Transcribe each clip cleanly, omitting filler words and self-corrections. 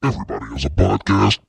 Everybody has a podcast.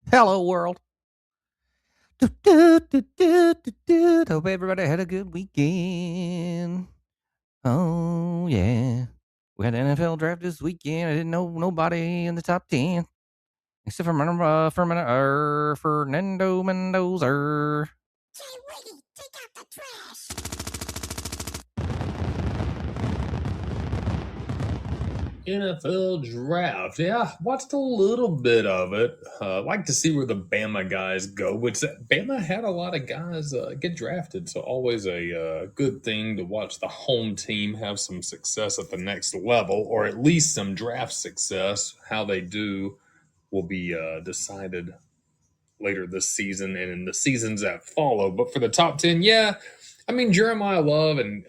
Hello, world. Hope everybody had a good weekend. Oh, yeah. We had an NFL draft this weekend. I didn't know nobody in the top 10 except for Fernando Mendoza. Hey, Wiggy, take out the trash. NFL draft. Yeah, watched a little bit of it. Like to see where the Bama guys go. Which Bama had a lot of guys get drafted, so always a good thing to watch the home team have some success at the next level, or at least some draft success. How they do will be decided later this season and in the seasons that follow. But for the top 10, yeah, I mean Jeremiah Love and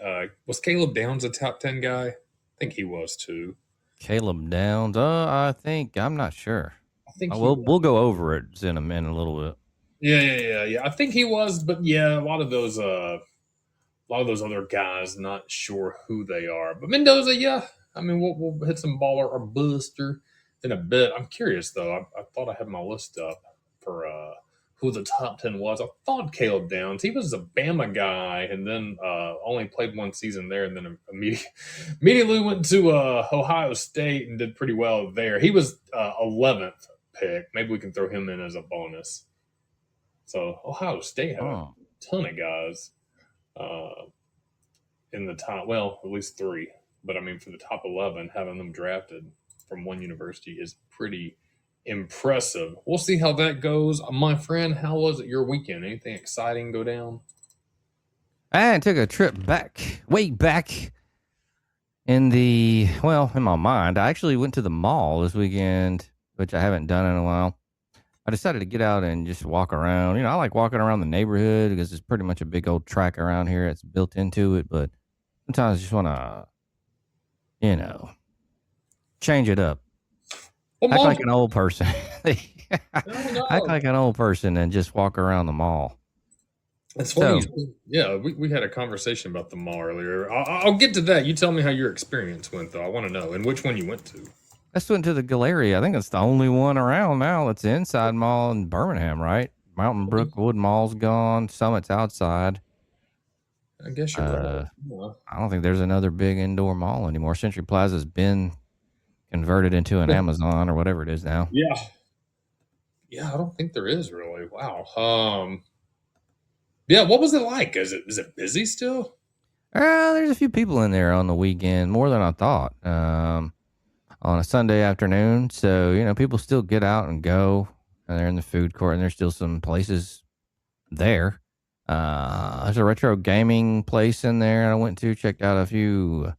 was Caleb Downs a top 10 guy? I think he was too. Caleb Downs. I think I'm not sure. I think he We'll go over it in a little bit. Yeah. I think he was, but yeah, a lot of those other guys, not sure who they are. But Mendoza, yeah, I mean, we'll hit some baller or booster in a bit. I'm curious though. I thought I had my list up for who the top 10 was. I thought Caleb Downs. He was a Bama guy, and then only played one season there, and then immediately went to Ohio State and did pretty well there. He was 11th pick. Maybe we can throw him in as a bonus. So Ohio State had a Oh, ton of guys uh, in the top. Well, at least three. But I mean, for the top 11, having them drafted from one university is pretty impressive. We'll see how that goes. My friend, how was it your weekend? Anything exciting go down? I took a trip back, way back in in my mind. I actually went to the mall this weekend, which I haven't done in a while. I decided to get out and just walk around. I like walking around the neighborhood because it's pretty much a big old track around here. It's built into it, but sometimes I just want to, you know, change it up. What Act mall? like an old person. No, Act no. like an old person and just walk around the mall. It's funny. So Yeah, we had a conversation about the mall earlier. I'll get to that. You tell me how your experience went, though. I want to know and which one you went to. I just went to the Galleria. I think it's the only one around now that's inside mall in Birmingham, right? Mountain Brook Wood Mall's gone. Summit's outside. I guess you're right. Uh, Yeah. I don't think there's another big indoor mall anymore. Century Plaza's been converted into an Amazon or whatever it is now. Yeah. Yeah, I don't think there is really. Wow. Yeah, what was it like? Is it busy still? There's a few people in there on the weekend, more than I thought. On a Sunday afternoon, so people still get out and go, and they're in the food court, and there's still some places there. There's a retro gaming place in there I went to, checked out a few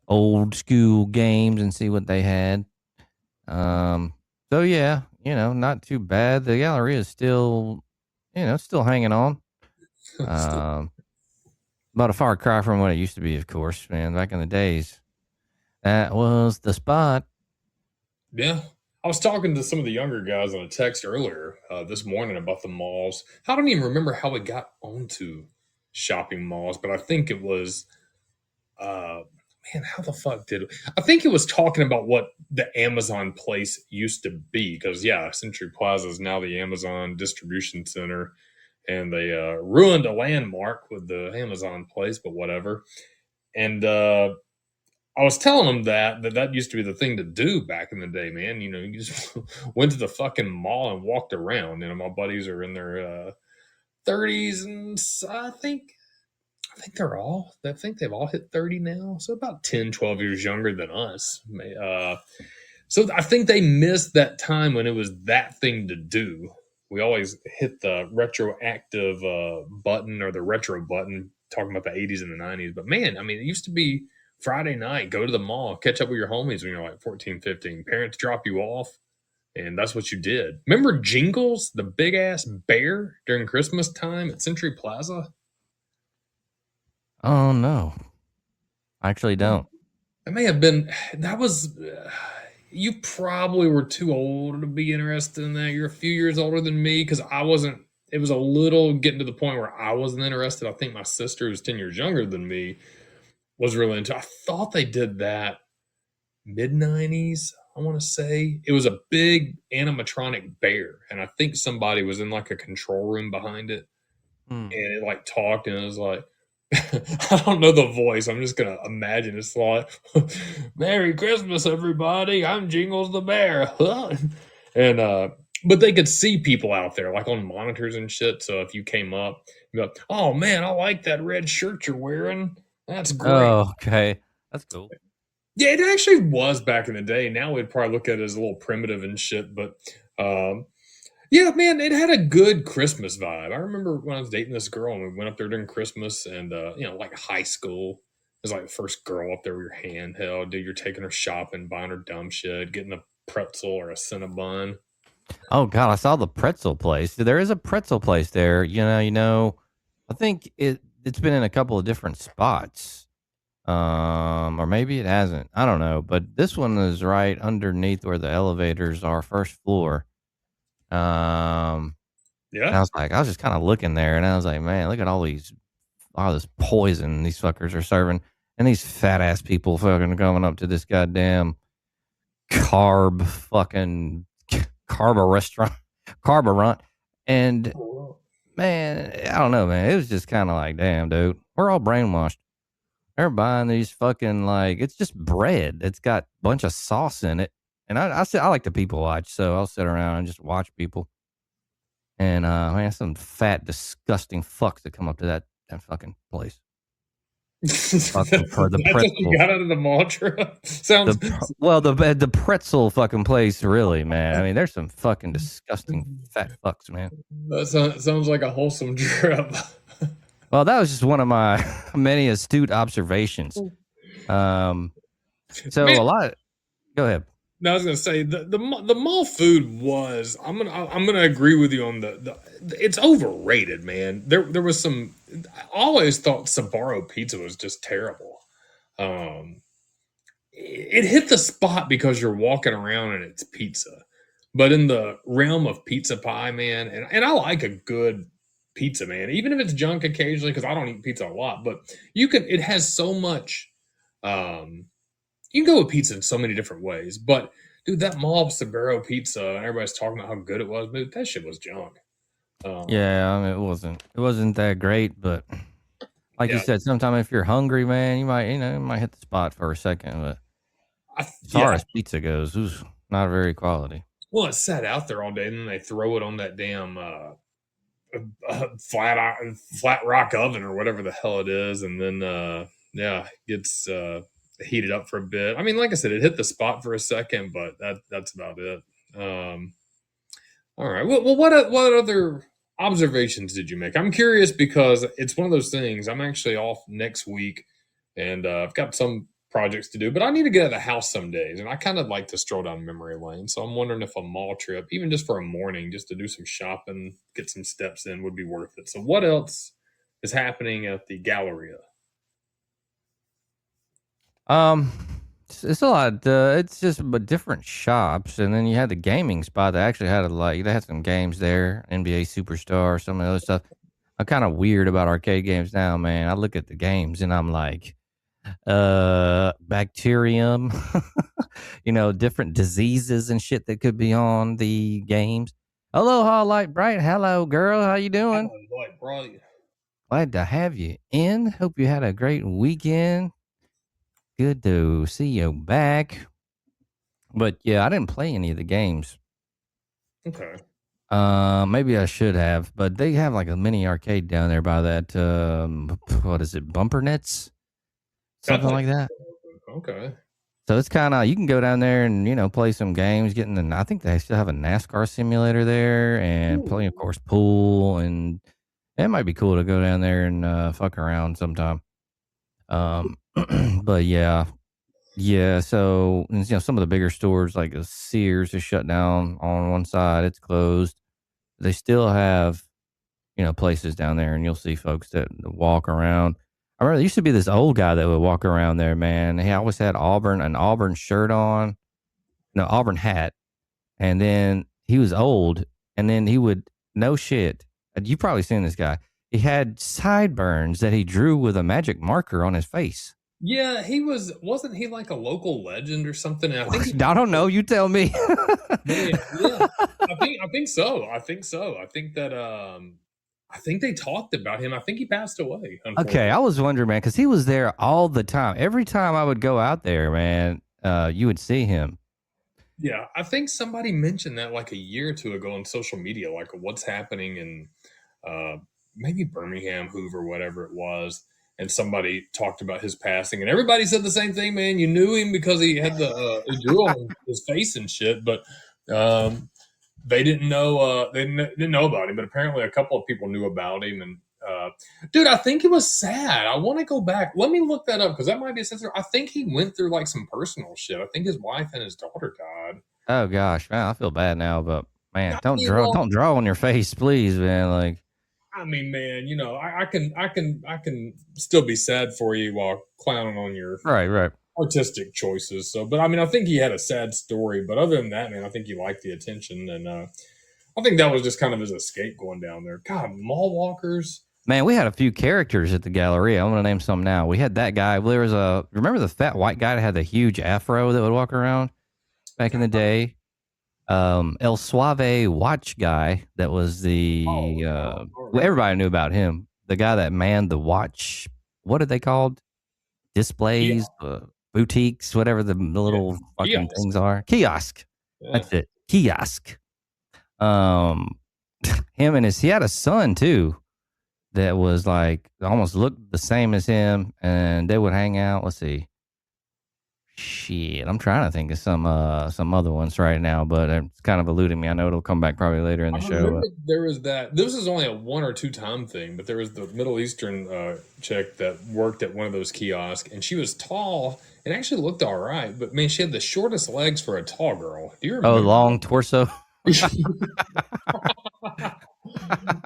old school games and see what they had. So yeah, not too bad. The gallery is still, still hanging on. Um, about a far cry from what it used to be, of course, man. Back in the days, that was the spot. Yeah. I was talking to some of the younger guys on a text earlier this morning about the malls. I don't even remember how we got onto shopping malls, but I think it was uh man, how the fuck did it? I think it was talking about what the Amazon place used to be because yeah, Century Plaza is now the Amazon distribution center, and they ruined a landmark with the Amazon place, but whatever. And I was telling them that used to be the thing to do back in the day, man. You just went to the fucking mall and walked around. My buddies are in their 30s, and I think they've all hit 30 now, so about 10, 12 years younger than us. So I think they missed that time when it was that thing to do. We always hit the retroactive button or the retro button, talking about the 80s and the 90s. But man, I mean, it used to be Friday night, go to the mall, catch up with your homies when you're like 14, 15. Parents drop you off, and that's what you did. Remember Jingles, the big ass bear during Christmas time at Century Plaza? Oh no, I actually don't. That may have been, that was, you probably were too old to be interested in that. You're a few years older than me because I wasn't, it was a little getting to the point where I wasn't interested. I think my sister, who's 10 years younger than me, was really into. I thought they did that mid 90s. I want to say it was a big animatronic bear, and I think somebody was in like a control room behind it, Hmm. and it like talked, and it was like, I don't know the voice. I'm just gonna imagine it's like, "Merry Christmas, everybody! I'm Jingles the bear," and but they could see people out there like on monitors and shit. So if you came up, you'd be like, "Oh man, I like that red shirt you're wearing. That's great." Oh, okay, that's cool. Yeah, it actually was back in the day. Now we'd probably look at it as a little primitive and shit, but um, yeah, man, it had a good Christmas vibe. I remember when I was dating this girl and we went up there during Christmas and like high school. It was like the first girl up there with your hand held. Dude, you're taking her shopping, buying her dumb shit, getting a pretzel or a Cinnabon. Oh God, I saw the pretzel place. There is a pretzel place there. I think it's been in a couple of different spots. Or maybe it hasn't. I don't know. But this one is right underneath where the elevators are, first floor. Um, and Yeah. I was just kind of looking there, and I was like, man, look at all this poison these fuckers are serving. And these fat ass people fucking coming up to this goddamn carb restaurant, carburant. And man, I don't know, man. It was just kind of like, damn, dude, we're all brainwashed. They're buying these fucking it's just bread. It's got a bunch of sauce in it. And I like to people watch, so I'll sit around and just watch people. And man, some fat, disgusting fucks that come up to that fucking place. Fucking That's what you got out of the mall trip. Sounds the pretzel fucking place, really, man. I mean, there's some fucking disgusting fat fucks, man. That sounds like a wholesome trip. Well, that was just one of my many astute observations. So Man, a lot. Go ahead. No, I was gonna say the mall food was. I'm gonna agree with you on the it's overrated, man. There was some. I always thought Sbarro pizza was just terrible. It hit the spot because you're walking around and it's pizza, but in the realm of pizza pie, man, and I like a good pizza, man, even if it's junk occasionally because I don't eat pizza a lot, but it has so much. You can go with pizza in so many different ways, but dude, that mall Sbarro pizza, and everybody's talking about how good it was, dude, that shit was junk. Yeah, I mean, it wasn't that great, but like you said, sometimes if you're hungry, man, you might hit the spot for a second. But as far as pizza goes, it was not very quality. Well, it sat out there all day, and then they throw it on that damn flat rock oven or whatever the hell it is, and then gets heated up for a bit. I mean, like I said, it hit the spot for a second, but that's about it. All right. Well, what other observations did you make? I'm curious because it's one of those things. I'm actually off next week, and I've got some projects to do, but I need to get out of the house some days, and I kind of like to stroll down memory lane. So I'm wondering if a mall trip, even just for a morning, just to do some shopping, get some steps in, would be worth it. So what else is happening at the Galleria? It's a lot. It's just but different shops, and then you had the gaming spot that actually had they had some games there, NBA Superstar, some of the other stuff. I'm kind of weird about arcade games now, man. I look at the games and I'm like, bacterium, different diseases and shit that could be on the games. Aloha, Light Bright. Hello, girl. How you doing? Glad to have you in. Hope you had a great weekend. Good to see you back. But yeah, I didn't play any of the games. Okay. Maybe I should have, but they have like a mini arcade down there by that. What is it? Bumper Nets, something like that. Okay. So it's kind of you can go down there and play some games. I think they still have a NASCAR simulator there and play, of course, pool, and it might be cool to go down there and fuck around sometime. But yeah. So some of the bigger stores like Sears is shut down on one side; it's closed. They still have places down there, and you'll see folks that walk around. I remember there used to be this old guy that would walk around there, man. He always had an Auburn shirt on, Auburn hat, and then he was old, and then he would no shit. You probably seen this guy. He had sideburns that he drew with a magic marker on his face. Yeah, wasn't he like a local legend or something? I don't know. You tell me. Yeah, I think so. I think that I think they talked about him. I think he passed away. Okay, I was wondering, man, because he was there all the time. Every time I would go out there, man, you would see him. Yeah, I think somebody mentioned that like a year or two ago on social media, like what's happening in maybe Birmingham, Hoover, whatever it was. And somebody talked about his passing, and everybody said the same thing. Man, you knew him because he had he drew on his face and shit, but they didn't know didn't know about him. But apparently, a couple of people knew about him. And dude, I think it was sad. I want to go back. Let me look that up because that might be a sensitive. I think he went through like some personal shit. I think his wife and his daughter died. Oh gosh, man, I feel bad now, but man, don't draw on your face, please, man. Like. I mean, man, I can still be sad for you while clowning on your right artistic choices. So, but I mean, I think he had a sad story. But other than that, man, I think he liked the attention, and I think that was just kind of his escape going down there. God, mall walkers. Man, we had a few characters at the Galleria. I'm going to name some now. We had that guy. There was remember the fat white guy that had the huge afro that would walk around back in the day? El Suave watch guy. That was the, well, everybody knew about him. The guy that manned the watch. What are they called? Yeah, Displays, boutiques, whatever the little fucking kiosk. things are. Kiosk. Yeah. That's it. Kiosk. Him and he had a son too that was like almost looked the same as him, and they would hang out. Let's see. Shit, I'm trying to think of some other ones right now, but it's kind of eluding me. I know it'll come back probably later in the I show. remember there was that. This is only a 1 or 2 time thing, but there was the Middle Eastern chick that worked at one of those kiosks, and she was tall and actually looked all right. But man, she had the shortest legs for a tall girl. Do you Oh, remember? long torso.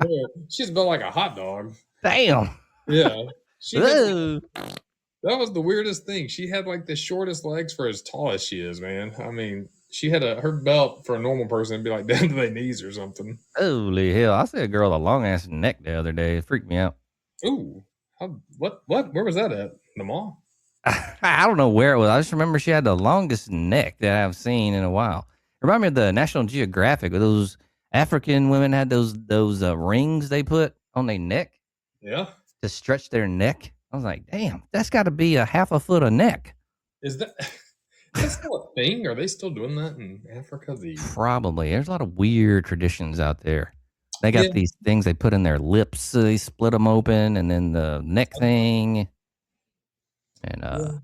Yeah, she's built like a hot dog. Damn. Yeah, she had, Ooh. that was the weirdest thing. She had like the shortest legs for as tall as she is, man. I mean, she had her belt for a normal person would be like down to their knees or something. Holy hell! I saw a girl with a long ass neck the other day. It freaked me out. Ooh, what? Where was that at? The mall? I don't know where it was. I just remember she had the longest neck that I've seen in a while. Remind me of the National Geographic where those African women had those rings they put on their neck Yeah. to stretch their neck. I was like, damn, that's got to be a half a foot of neck. Is that that's still a thing? Are they still doing that in Africa? Probably. There's a lot of weird traditions out there. They got these things they put in their lips. They split them open, and then the neck thing. And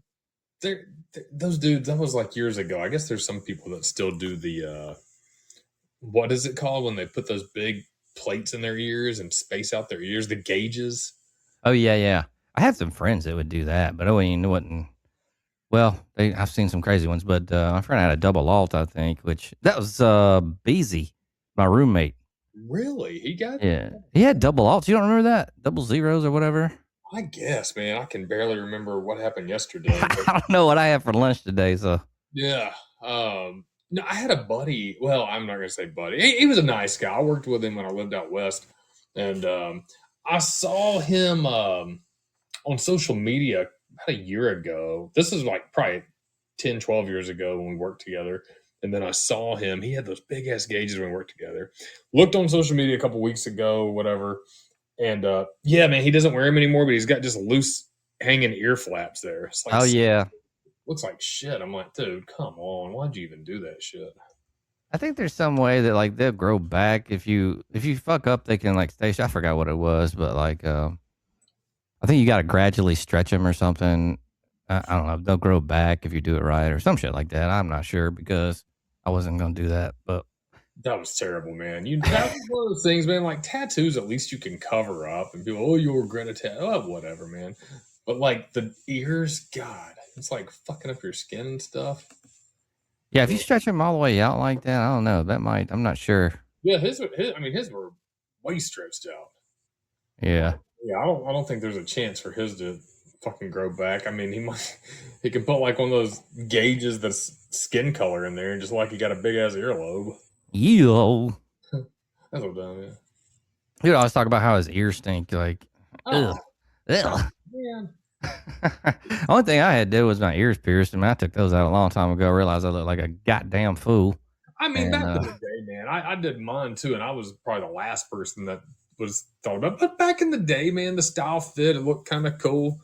those dudes. That was like years ago. I guess there's some people that still do the what is it called when they put those big plates in their ears and space out their ears? The gauges. oh yeah. I had some friends that would do that, but I mean, it wasn't. Well, I've seen some crazy ones, but my friend had a double alt, I think, which that was Beezy, my roommate. Really? He got? Yeah, he had double alts. You don't remember that? Double zeros or whatever? I guess, man. I can barely remember what happened yesterday. I don't know what I had for lunch today, so. Yeah. No, I had a buddy. Well, I'm not gonna say buddy. He was a nice guy. I worked with him when I lived out west, and I saw him on social media about a year ago. This is like probably 10, 12 years ago when we worked together. And then I saw him. He had those big ass gauges when we worked together. Looked on social media a couple weeks ago, whatever. And yeah, man, he doesn't wear them anymore, but he's got just loose hanging ear flaps there. It's like, Oh yeah, looks like shit. I'm like, dude, come on. Why'd you even do that shit? I think there's some way that like they'll grow back if you fuck up. They can like stay. I forgot what it was, but like I think you got to gradually stretch them or something. I don't know. They'll grow back if you do it right or some shit like that. I'm not sure because I wasn't gonna do that, but that was terrible, man. That was one of those things, man. Like tattoos, at least you can cover up, and people, oh, you'll regret a tattoo. Oh, whatever, man. But like the ears, God, it's like fucking up your skin and stuff. yeah, if you stretch them all the way out like that, I don't know. That might. I'm not sure. Yeah, his were way stretched out. Yeah. Yeah, I don't think there's a chance for his to fucking grow back. I mean, he can put like one of those gauges that's skin color in there, and just like he got a big ass earlobe. Yo. That's what dumb, yeah. He would always talk about how his ears stink. Like, ugh. Man. Only thing I had to do was my ears pierced, and I took those out a long time ago. I realized I looked like a goddamn fool. I mean, And, back in the day, man, I did mine too, and I was probably the last person that was thought about. But back in the day, man, the style fit, it looked kind of cool.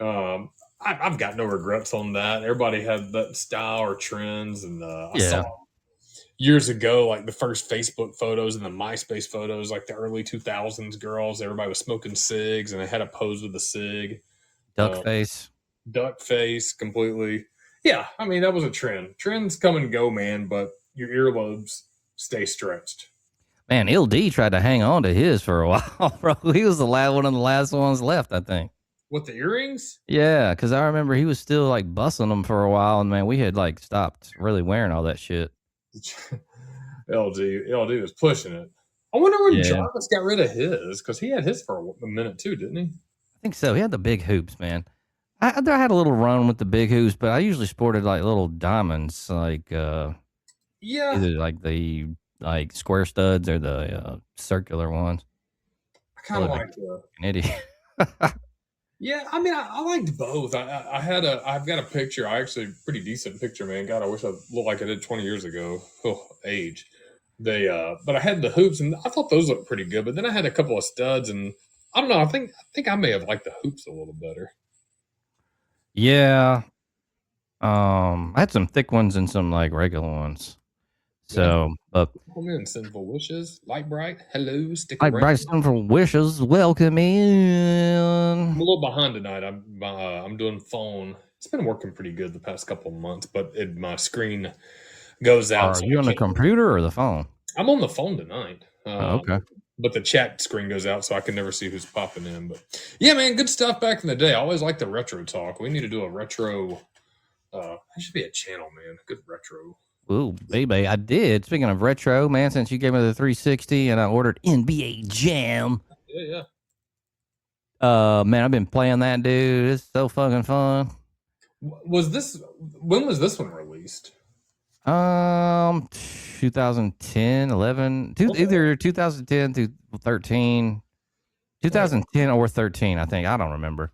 I've got no regrets on that. Everybody had that style or trends, and I saw years ago, like the first Facebook photos and the MySpace photos, like the early 2000s girls, everybody was smoking cigs, and they had a pose with a cig. duck face. Duck face, completely. Yeah, I mean, that was a trend. Trends come and go, man, but your earlobes stay stretched. Man, Il D tried to hang on to his for a while, bro. He was one of the last ones left, I think. With the earrings? Yeah, because I remember he was still like busting them for a while, and man, we had like stopped really wearing all that shit. LD was pushing it. I wonder when Jarvis got rid of his, because he had his for a minute too, didn't he? I think so. He had the big hoops, man. I had a little run with the big hoops, but I usually sported like little diamonds, like either like the like square studs or the circular ones. I kind of Look like an idiot. yeah, I mean, I liked both. I've got a picture. I actually pretty decent picture, man. God, I wish I looked like I did 20 years ago. Oh, age. But I had the hoops, and I thought those looked pretty good. But then I had a couple of studs, and I don't know. I think I may have liked the hoops a little better. Yeah. I had some thick ones and some like regular ones. Yeah. So, but Come in, sinful wishes, light bright. Hello, stick like around. Bryson for wishes, welcome in. I'm a little behind tonight. I'm doing phone. It's been working pretty good the past couple of months, but my screen goes out. Are you on the computer or the phone? I'm on the phone tonight. Oh, okay. But the chat screen goes out, so I can never see who's popping in. But yeah, man, good stuff back in the day. I always like the retro talk. We need to do a retro. That should be a channel, man. Good retro. Ooh, baby, I did. Speaking of retro, man, since you gave me the 360 and I ordered NBA Jam. Yeah. Man, I've been playing that, dude. It's so fucking fun. When was this one released? 2010, 11, Okay. either 2010 through 13, 2010 or 13, I think. I don't remember.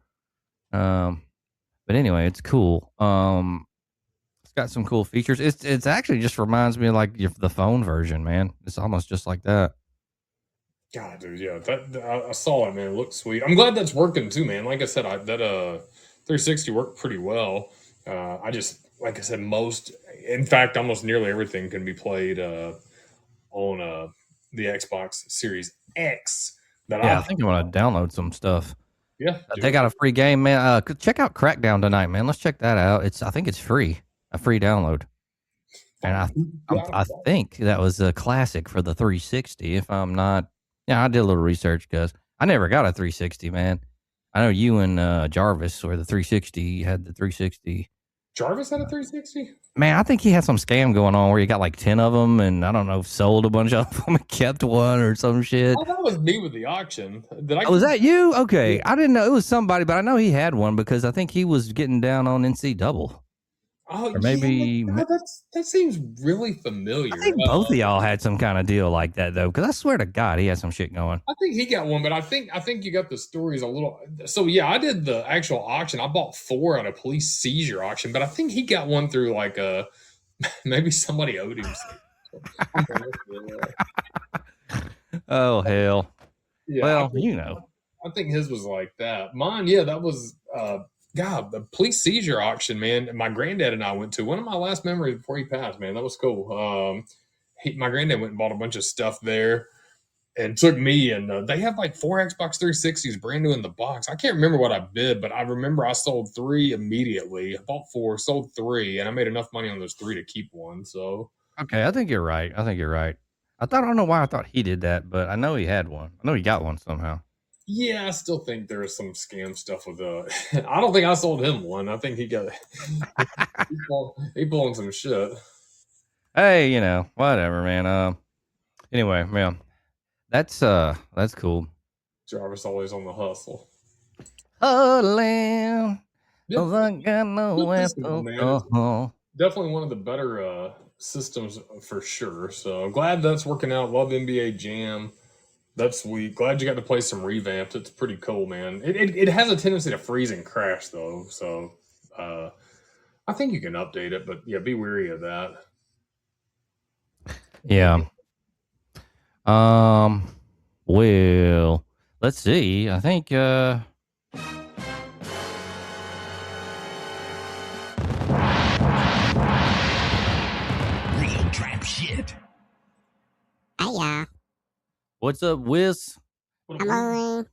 But anyway, it's cool. It's got some cool features. It's actually just reminds me of like the phone version, man. It's almost just like that. God, dude, yeah, I saw it, man. It looked sweet. I'm glad that's working too, man. Like I said, that 360 worked pretty well. I just, like I said, in fact, almost nearly everything can be played on the Xbox Series X. Yeah, I think I'm gonna download some stuff. Yeah, They got a free game, man. Check out Crackdown tonight, man. Let's check that out. I think it's free, a free download. And I think that was a classic for the 360. If I'm not, yeah, I did a little research because I never got a 360, man. I know you and Jarvis or the 360 had the 360. Jarvis had a 360. Man, I think he had some scam going on where he got like 10 of them, and I don't know, sold a bunch of them and kept one or some shit. Oh, that was me with the auction. Was that you? Okay, I didn't know it was somebody, but I know he had one because I think he was getting down on NC Double. Oh, Or maybe yeah, that seems really familiar. I think both of y'all had some kind of deal like that though, because I swear to God, he had some shit going. I think he got one, but I think you got the stories a little. So yeah, I did the actual auction. I bought 4 at a police seizure auction, but I think he got one through like maybe somebody owed him. Oh hell! Yeah, Well, you know, I think his was like that. Mine, yeah, that was God, the police seizure auction, man. My granddad and I went to one of my last memories before he passed, man. That was cool. My granddad went and bought a bunch of stuff there and took me, and they have like 4 Xbox 360s brand new in the box. I can't remember what I bid, but I remember I sold 3 immediately. I bought 4, sold 3, and I made enough money on those 3 to keep one. So okay, I think you're right. I don't know why I thought he did that, but I know he had one. I know he got one somehow. yeah, I still think there is some scam stuff with I don't think I sold him one. I think he got he pulling some shit. Hey, you know, whatever, man. Anyway, man, that's cool. Jarvis always on the hustle. Hustling. Yeah. I got nowhere to go. Definitely one of the better systems for sure. So glad that's working out. Love NBA Jam. That's sweet. Glad you got to play some revamped. It's pretty cool, man. It has a tendency to freeze and crash though. So I think you can update it, but yeah, be wary of that. Yeah. Well, let's see. I think Real trap shit. Hiya. what's up, Wiz? Hello.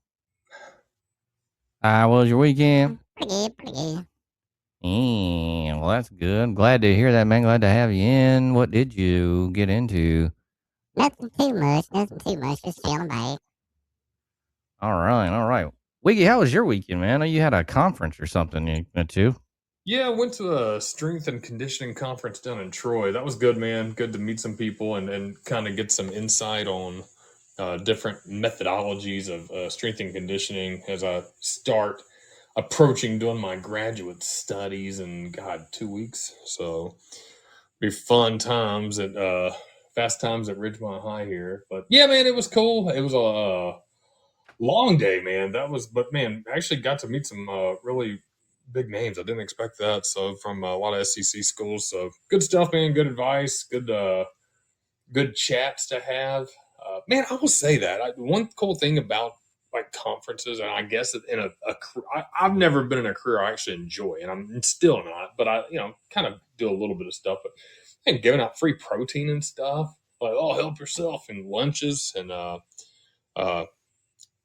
How was your weekend? Pretty good. Yeah, well, that's good. Glad to hear that, man. Glad to have you in. What did you get into? Nothing too much. Just chilling back. All right. Wiggy, how was your weekend, man? I know you had a conference or something you went to. Yeah, I went to a strength and conditioning conference down in Troy. That was good, man. Good to meet some people and kind of get some insight on different methodologies of strength and conditioning as I start approaching doing my graduate studies in, God, 2 weeks. So be fun times fast times at Ridgemont High here. But yeah, man, it was cool. It was a Long day, man. But man, I actually got to meet some really big names. I didn't expect that. So from a lot of SEC schools. So good stuff, man. Good advice. Good chats to have. Man, I will say that one cool thing about like conferences, and I guess in I've never been in a career I actually enjoy, and I'm still not, but I kind of do a little bit of stuff. But and giving out free protein and stuff, like help yourself, and lunches and uh,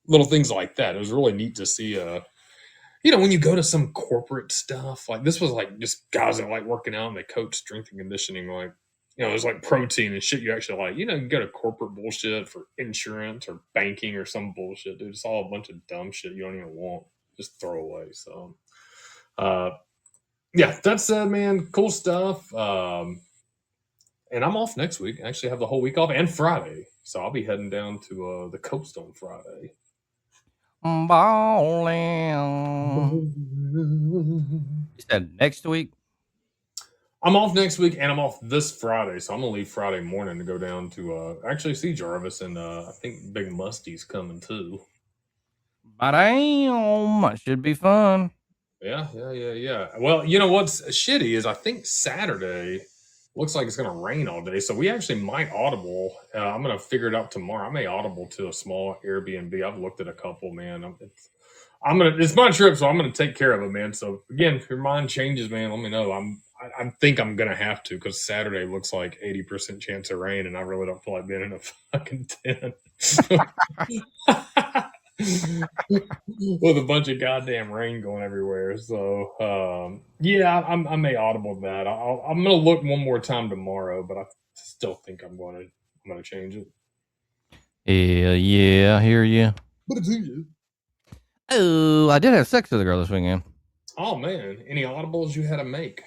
little things like that. It was really neat to see. When you go to some corporate stuff, like this was like just guys that like working out and they coach strength and conditioning, like, there's like protein and shit you actually like. You can go to corporate bullshit for insurance or banking or some bullshit, dude. It's all a bunch of dumb shit you don't even want. Just throw away. So, yeah, that said, man, cool stuff. And I'm off next week. I actually have the whole week off and Friday. So I'll be heading down to the coast on Friday. Balling. You said next week? I'm off next week, and I'm off this Friday, so I'm gonna leave Friday morning to go down to actually see Jarvis, and I think Big Musty's coming too. Bam! Should be fun. Yeah. Well, you know what's shitty is I think Saturday looks like it's gonna rain all day, so we actually might audible. I'm gonna figure it out tomorrow. I may audible to a small Airbnb. I've looked at a couple, man. It's my trip, so I'm gonna take care of it, man. So again, if your mind changes, man, let me know. I think I'm gonna have to, because Saturday looks like 80% chance of rain, and I really don't feel like being in a fucking tent with a bunch of goddamn rain going everywhere. So yeah, I may audible that. I'm gonna look one more time tomorrow, but I still think I'm gonna change it. Yeah, I hear you. But it's you. Oh, I did have sex with a girl this weekend. Oh man, any audibles you had to make?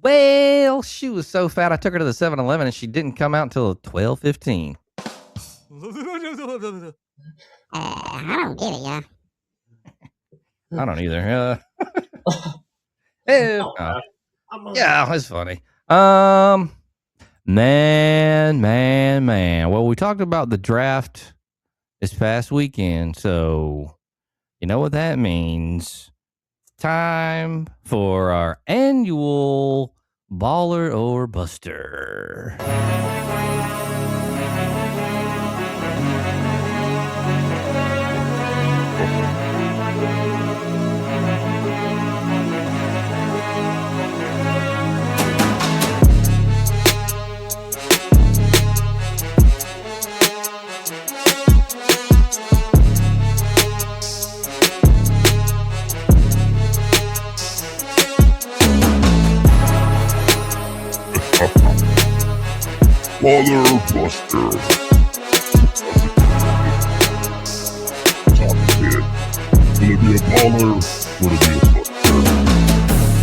Well, she was so fat I took her to the 7-Eleven and she didn't come out until 12:15. I don't get it, yeah. I don't either. Yeah, it's funny. Man. Well, we talked about the draft this past weekend, so you know what that means. Time for our annual Baller or Buster. Baller Buster. Top kid. Will it be a baller? Will it be a buster?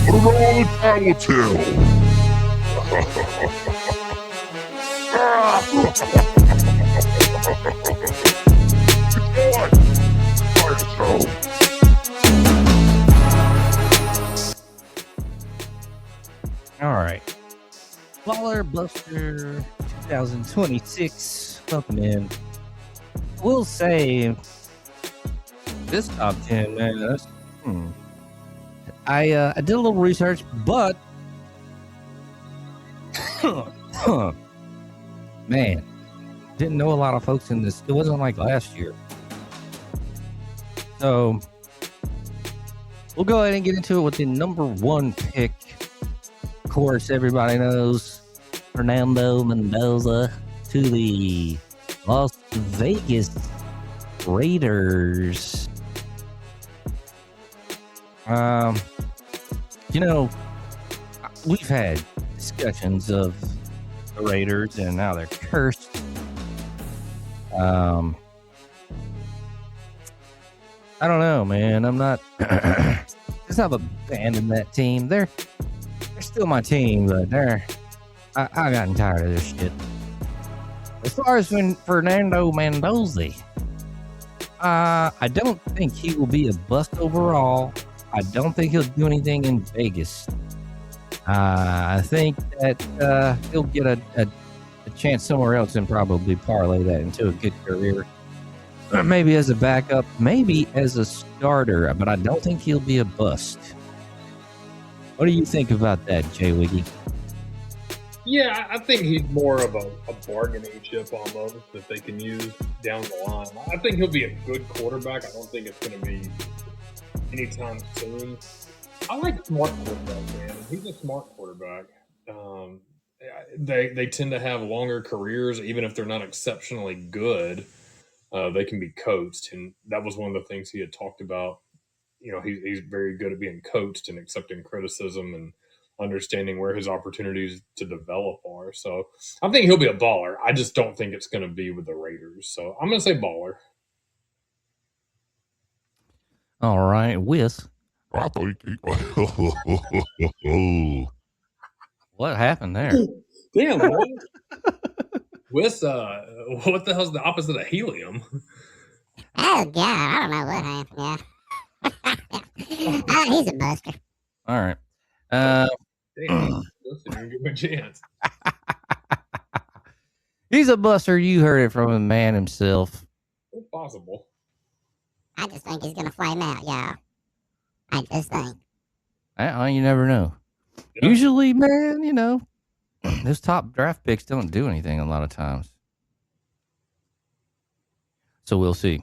I don't know, only time will tell. All right. Baller Buster 2026. Welcome in. We'll say this top 10, man. I did a little research, but man, didn't know a lot of folks in this. It wasn't like last year. So we'll go ahead and get into it with the number one pick. Of course, everybody knows Fernando Mendoza to the Las Vegas Raiders. We've had discussions of the Raiders and now they're cursed. I don't know, man. I'm not. Just have abandoned that team. They're still my team, but I gotten tired of this shit. As far as Fernando Mendoza, I don't think he will be a bust overall. I don't think he'll do anything in Vegas. I think that he'll get a chance somewhere else and probably parlay that into a good career. maybe as a backup, maybe as a starter, but I don't think he'll be a bust. What do you think about that, Jay Wiggy? Yeah, I think he's more of a bargaining chip almost that they can use down the line. I think he'll be a good quarterback. I don't think it's going to be anytime soon. I like smart quarterbacks, man. He's a smart quarterback. They tend to have longer careers, even if they're not exceptionally good. They can be coached, and that was one of the things he had talked about. He's very good at being coached and accepting criticism and understanding where his opportunities to develop are. So I think he'll be a baller. I just don't think it's going to be with the Raiders. So I'm going to say baller. All right, Whis. I think he. What happened there? Damn, man. With what the hell's the opposite of helium? Oh God, I don't know what happened. Yeah. He's a buster. All right. Damn, listen, you give him a chance. He's a buster. You heard it from the man himself. It's possible. I just think he's gonna flame out, y'all. I just think. You never know. Yeah. Usually, man, those top draft picks don't do anything a lot of times. So we'll see.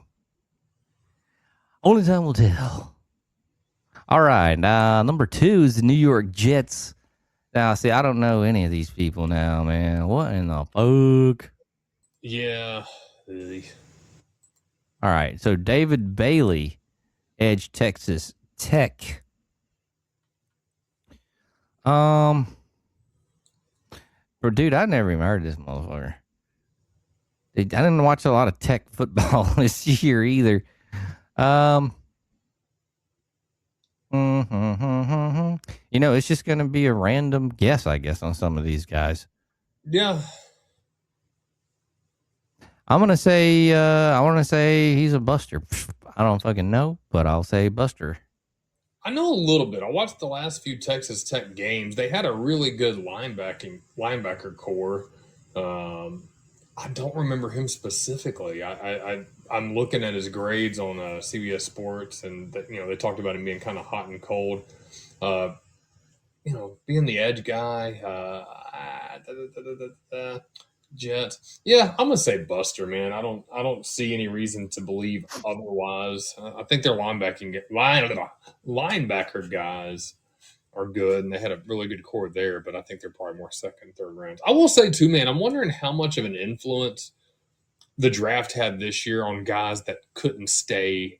Only time will tell. All right. Number 2 is the New York Jets. Now, see, I don't know any of these people now, man. What in the fuck? Yeah. All right. So David Bailey, edge Texas Tech. Dude, I never even heard of this motherfucker. I didn't watch a lot of Tech football this year either. It's just going to be a random guess, I guess, on some of these guys. Yeah. I'm going to say he's a buster. I don't fucking know, but I'll say buster. I know a little bit. I watched the last few Texas Tech games. They had a really good linebacker core. I don't remember him specifically. I'm looking at his grades on CBS Sports, and they talked about him being kind of hot and cold. Being the edge guy. Jets. Yeah, I'm gonna say Buster, man. I don't see any reason to believe otherwise. I think their linebacker guys are good, and they had a really good core there. But I think they're probably more second, third rounds. I will say too, man. I'm wondering how much of an influence the draft had this year on guys that couldn't stay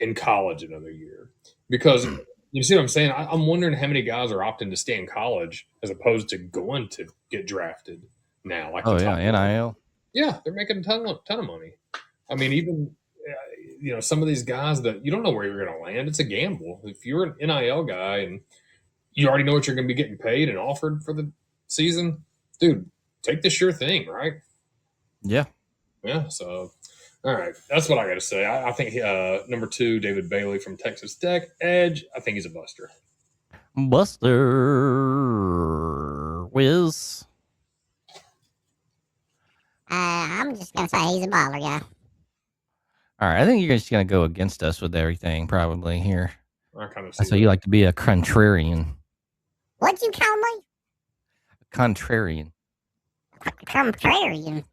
in college another year, because you see what I'm saying. I'm wondering how many guys are opting to stay in college as opposed to going to get drafted now. Like NIL. Yeah, they're making a ton of money. I mean, even some of these guys that you don't know where you're going to land. It's a gamble. If you're an NIL guy and you already know what you're going to be getting paid and offered for the season, dude, take the sure thing, right? Yeah. Yeah. So, all right, that's what I got to say. I think number 2, David Bailey from Texas Tech, edge. I think he's a buster. Buster. Whiz. I'm just gonna say he's a baller, yeah. All right, I think you're just gonna go against us with everything, probably here. I kind of. That's why you like to be a contrarian. What'd you call me? Contrarian. Contrarian.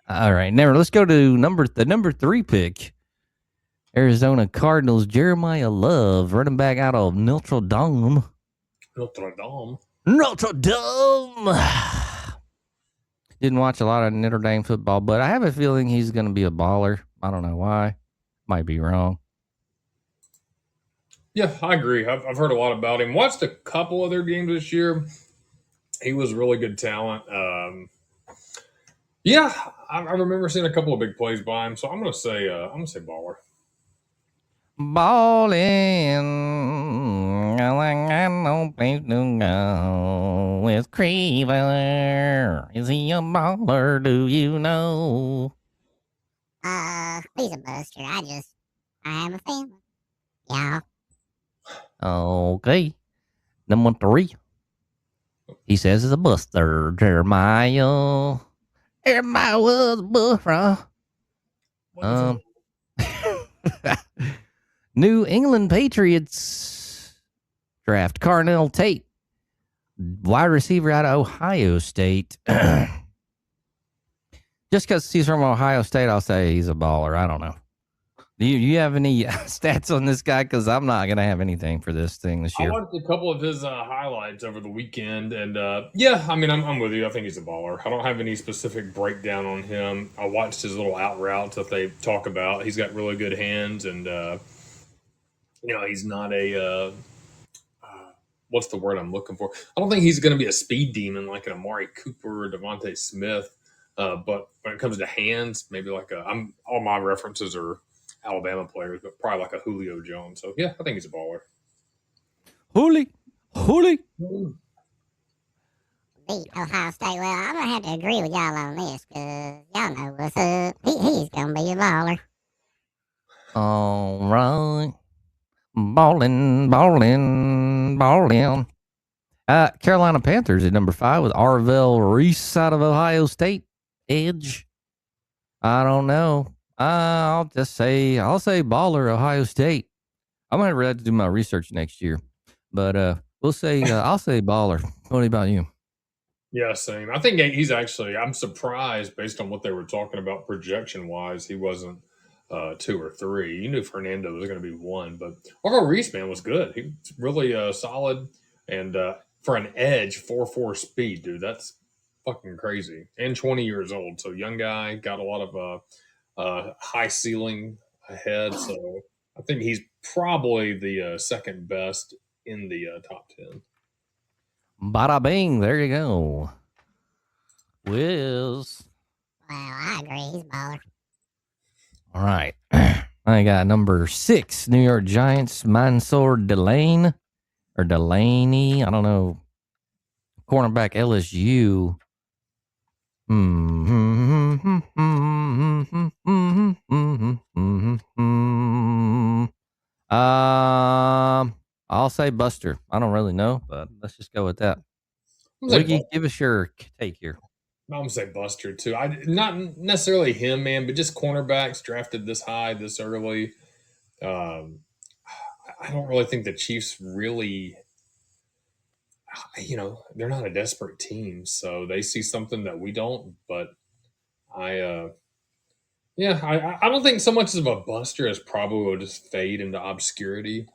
All right, let's go to the number 3 pick. Arizona Cardinals, Jeremiah Love, running back out of Notre Dame. Didn't watch a lot of Notre Dame football, but I have a feeling he's going to be a baller. I don't know why. Might be wrong. Yeah, I agree. I've heard a lot about him. Watched a couple of their games this year. He was really good talent. Yeah, I remember seeing a couple of big plays by him. So I'm gonna say baller. Ballin', I got no place to go. It's Creever. Is he a baller? Do you know? He's a buster. I have a feeling. Yeah. Okay. Number 3. He says it's a buster. Jeremiah was a buster. Wonderful. New England Patriots draft Carnell Tate, wide receiver out of Ohio State. Just because he's from Ohio State, I'll say he's a baller. I don't know. Do you have any stats on this guy? Because I'm not going to have anything for this thing this I year. watched a couple of his highlights over the weekend, and yeah, I mean, I'm with you. I think he's a baller. I don't have any specific breakdown on him. I watched his little out routes that they talk about. He's got really good hands, and he's not a what's the word I'm looking for? I don't think he's going to be a speed demon like an Amari Cooper or Devontae Smith. But when it comes to hands, maybe like all my references are Alabama players, but probably like a Julio Jones. So yeah, I think he's a baller. Holy. Beat Ohio State. Well, I'm gonna have to agree with y'all on this because y'all know what's up. He's gonna be a baller. All right. Ballin'. Carolina Panthers at number 5 with Arvell Reese out of Ohio State. Edge. I don't know. I'll say baller Ohio State. I might have to do my research next year, but we'll say I'll say baller. What about you? Yeah, same. I think he's actually. I'm surprised based on what they were talking about projection wise. He wasn't 2 or 3. You knew Fernando was going to be 1, but Arvell Reese, man, was good. He was really solid, and for an edge 4.4 speed, dude, that's fucking crazy. And 20 years old, so young guy, got a lot of high ceiling ahead. So I think he's probably the second best in the top 10. Bada bing. There you go. Wiz. Well, I agree. He's a baller. All right. I got number 6, New York Giants, Mansour Delaney. I don't know. Cornerback LSU. I'll say Buster. I don't really know, but let's just go with that. Wiggy, give us your take here. I'm gonna say Buster too. Not necessarily him, man, but just cornerbacks drafted this high, this early. I don't really think the Chiefs really, they're not a desperate team, so they see something that we don't. But I don't think so much of a Buster as probably will just fade into obscurity.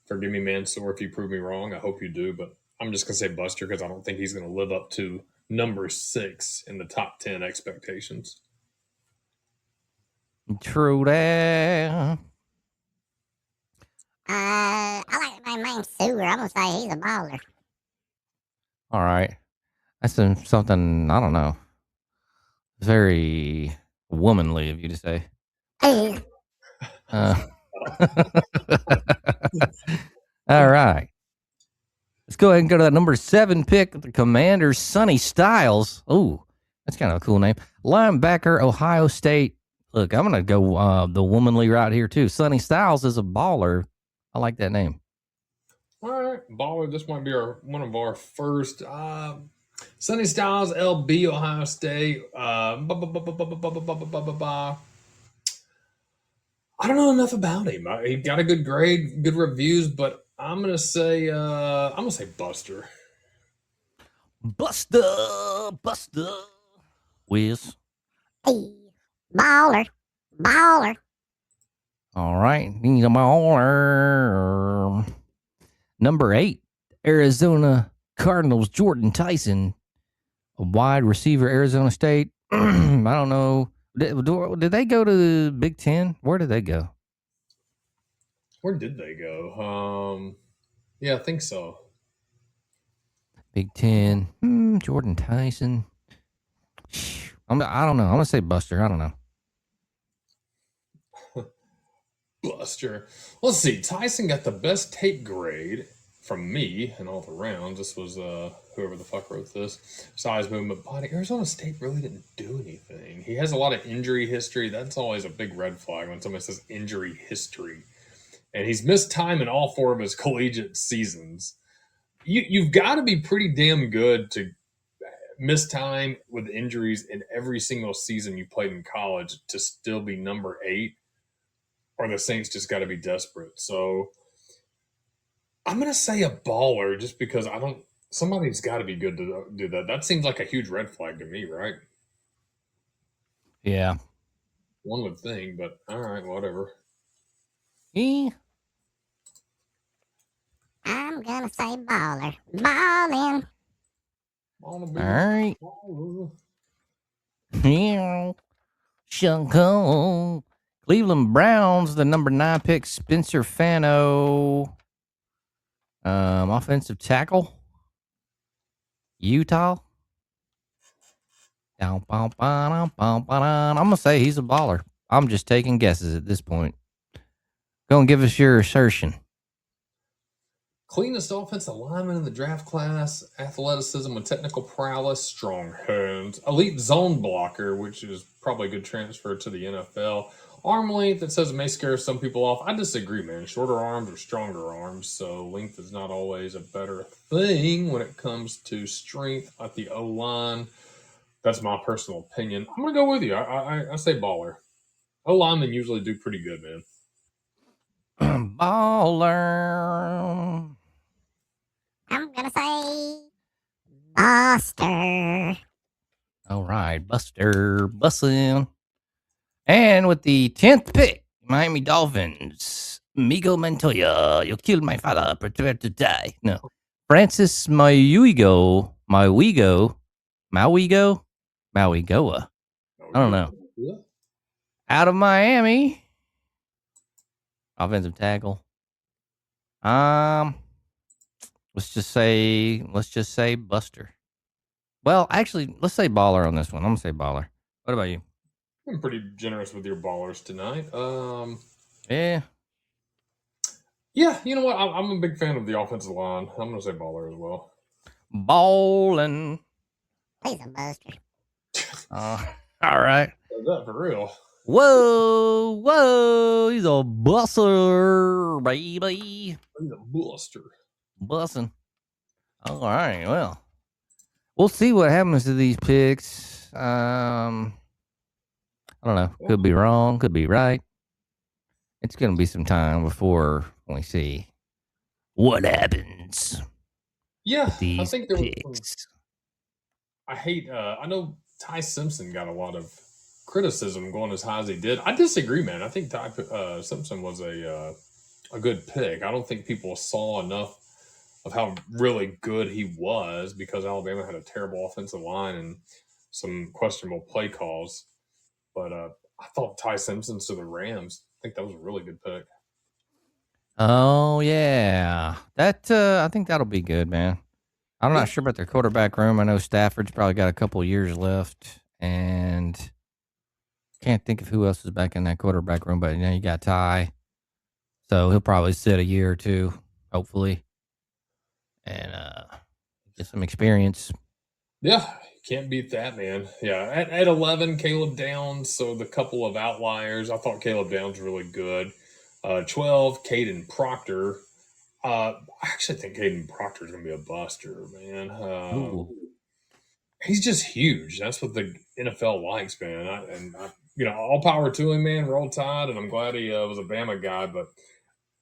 Forgive me, Mansour, if you prove me wrong. I hope you do, but I'm just gonna say Buster because I don't think he's gonna live up to number 6 in the top 10 expectations. True that. I like my man Sewer. I'm gonna say he's a baller. All right. That's something, I don't know. Very womanly of you to say. All right. Let's go ahead and go to that number 7 pick, the Commanders, Sonny Styles. Oh, that's kind of a cool name. Linebacker, Ohio State. Look, I'm going to go the womanly route here, too. Sonny Styles is a baller. I like that name. All right, baller. This might be one of our first. Sonny Styles, LB, Ohio State. I don't know enough about him. He got a good grade, good reviews, but I'm gonna say Buster. Buster. Wiz. Hey, baller. All right, he's a baller. Number 8, Arizona Cardinals, Jordan Tyson, a wide receiver, Arizona State. I don't know. Did they go to the Big Ten? Where did they go? Where did they go? Yeah, I think so. Big Ten. Jordan Tyson. I don't know. I'm gonna say Buster. I don't know. Buster. Let's see. Tyson got the best tape grade from me in all the rounds. This was whoever the fuck wrote this. Size, movement, body. Arizona State really didn't do anything. He has a lot of injury history. That's always a big red flag when somebody says injury history. And he's missed time in all 4 of his collegiate seasons. You've got to be pretty damn good to missed time with injuries in every single season you played in college to still be number 8, or the Saints just got to be desperate. So I'm going to say a baller just because I don't. Somebody's got to be good to do that. That seems like a huge red flag to me, right? Yeah. One would think, but all right, whatever. Eh. I'm gonna say baller. Ballin'. All right. Yeah. Shunko. Cleveland Browns, the number 9 pick, Spencer Fano. Offensive tackle. Utah. I'm gonna say he's a baller. I'm just taking guesses at this point. Go and give us your assertion. Cleanest offensive lineman in the draft class, athleticism with technical prowess, strong hands, elite zone blocker, which is probably a good transfer to the NFL. Arm length, it says it may scare some people off. I disagree, man. Shorter arms or stronger arms, so length is not always a better thing when it comes to strength at the O line. That's my personal opinion. I'm gonna go with you. I say baller. O linemen usually do pretty good, man. Baller. I'm gonna say Buster. All right, Buster bussin'. And with the 10th pick, Miami Dolphins, Migo Montoya, you killed my father, prepare to die. No. Francis Mauigoa. I don't know. Yeah. Out of Miami. Offensive tackle. Let's just say Buster. Well, actually, let's say baller on this one. I'm gonna say baller. What about you? I'm pretty generous with your ballers tonight. Yeah. Yeah, you know what? I'm a big fan of the offensive line. I'm gonna say baller as well. Ballin'. He's a buster. All right. Is that for real? Whoa, he's a busser, baby. He's a buster. Bussin'. All right, well, we'll see what happens to these picks. I don't know. Could be wrong, could be right. It's going to be some time before we see what happens Yeah, with these I think there was picks. I know Ty Simpson got a lot of criticism going as high as he did. I disagree, man. I think Ty Simpson was a good pick. I don't think people saw enough of how really good he was because Alabama had a terrible offensive line and some questionable play calls. But I thought Ty Simpson to the Rams. I think that was a really good pick. Oh, yeah. That I think that'll be good, man. I'm not sure about their quarterback room. I know Stafford's probably got a couple years left, and can't think of who else is back in that quarterback room. But you got Ty, so he'll probably sit a year or two, hopefully, and get some experience. Yeah, can't beat that, man. Yeah, at 11, Caleb Downs. So the couple of outliers, I thought Caleb Downs really good. 12, Caden Proctor. I actually think Caden Proctor is going to be a buster, man. He's just huge. That's what the NFL likes, man. All power to him, man. Roll Tide, and I'm glad he was a Bama guy. But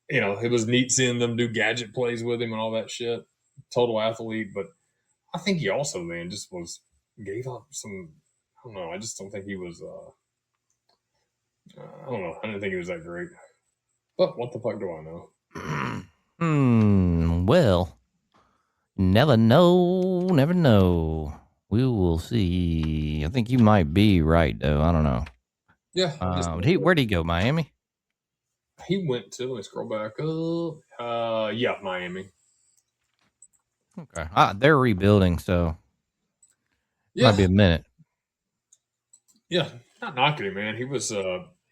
it was neat seeing them do gadget plays with him and all that shit. Total athlete, but I think he also, man, just gave up some. I don't know. I just don't think he was. I don't know. I didn't think he was that great. But what the fuck do I know? Well, never know. We will see. I think you might be right, though. I don't know. Yeah. Where'd he go? Miami? He went to. Let me scroll back up. Yeah, Miami. Okay. They're rebuilding, so Yeah. might be a minute. Yeah, not knocking him, man. He was.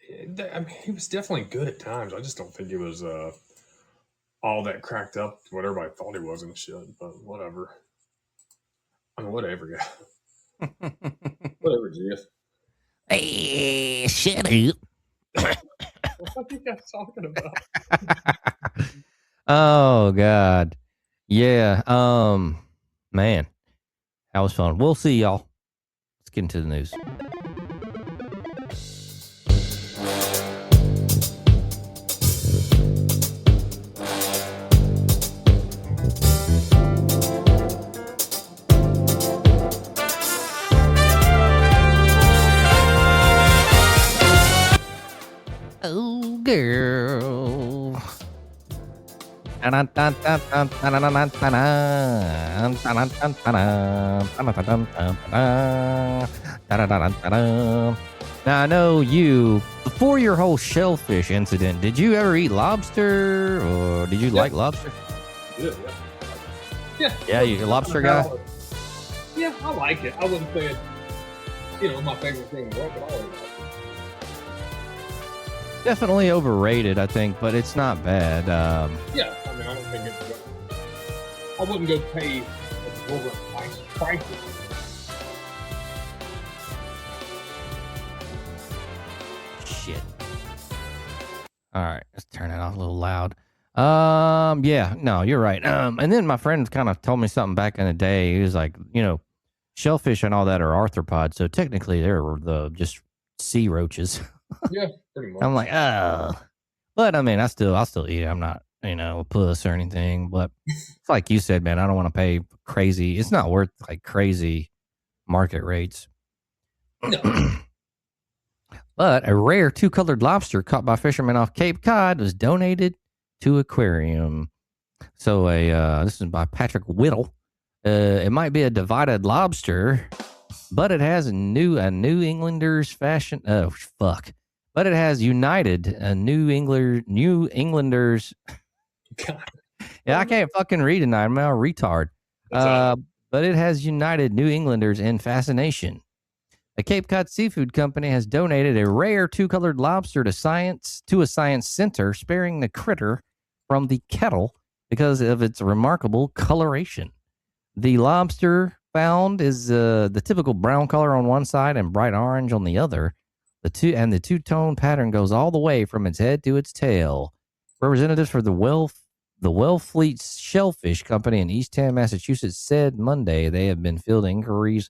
He was definitely good at times. I just don't think he was all that cracked up to what everybody thought he was and shit. But whatever. I mean, whatever, yeah. Whatever, Jeff. Hey, shut up. What are you guys talking about? Oh God. Yeah. Man. That was fun. We'll see y'all. Let's get into the news. Oh, girl. Now, I know you, before your whole shellfish incident, did you ever eat lobster or did you like lobster? Yeah, you're a lobster guy? Yeah, I like it. I wouldn't say it's, my favorite thing in the world, but I always like it. Definitely overrated, I think, but it's not bad. Yeah, I mean, I don't think it's. I wouldn't go pay exorbitant prices. Shit. All right, let's turn it off a little loud. Yeah, no, you're right. And then my friend kind of told me something back in the day. He was like, shellfish and all that are arthropods, so technically they're the just sea roaches. Yeah, pretty much. I'm like, but I mean, I'll still eat it. I'm not, a puss or anything. But it's like you said, man, I don't want to pay crazy. It's not worth like crazy market rates. No. But a rare 2-colored lobster caught by fishermen off Cape Cod was donated to aquarium. So this is by Patrick Whittle. It might be a divided lobster, but it has a New Englander's fashion. Oh fuck! But it has united a New Englanders. God. Yeah, I can't fucking read tonight. I'm a retard. But it has united New Englanders in fascination. A Cape Cod seafood company has donated a rare 2-colored lobster to a science center, sparing the critter from the kettle because of its remarkable coloration. The lobster found is the typical brown color on one side and bright orange on the other. The two-tone pattern goes all the way from its head to its tail. Representatives for the Wellfleet Shellfish Company in Eastham, Massachusetts, said Monday they have been fielding inquiries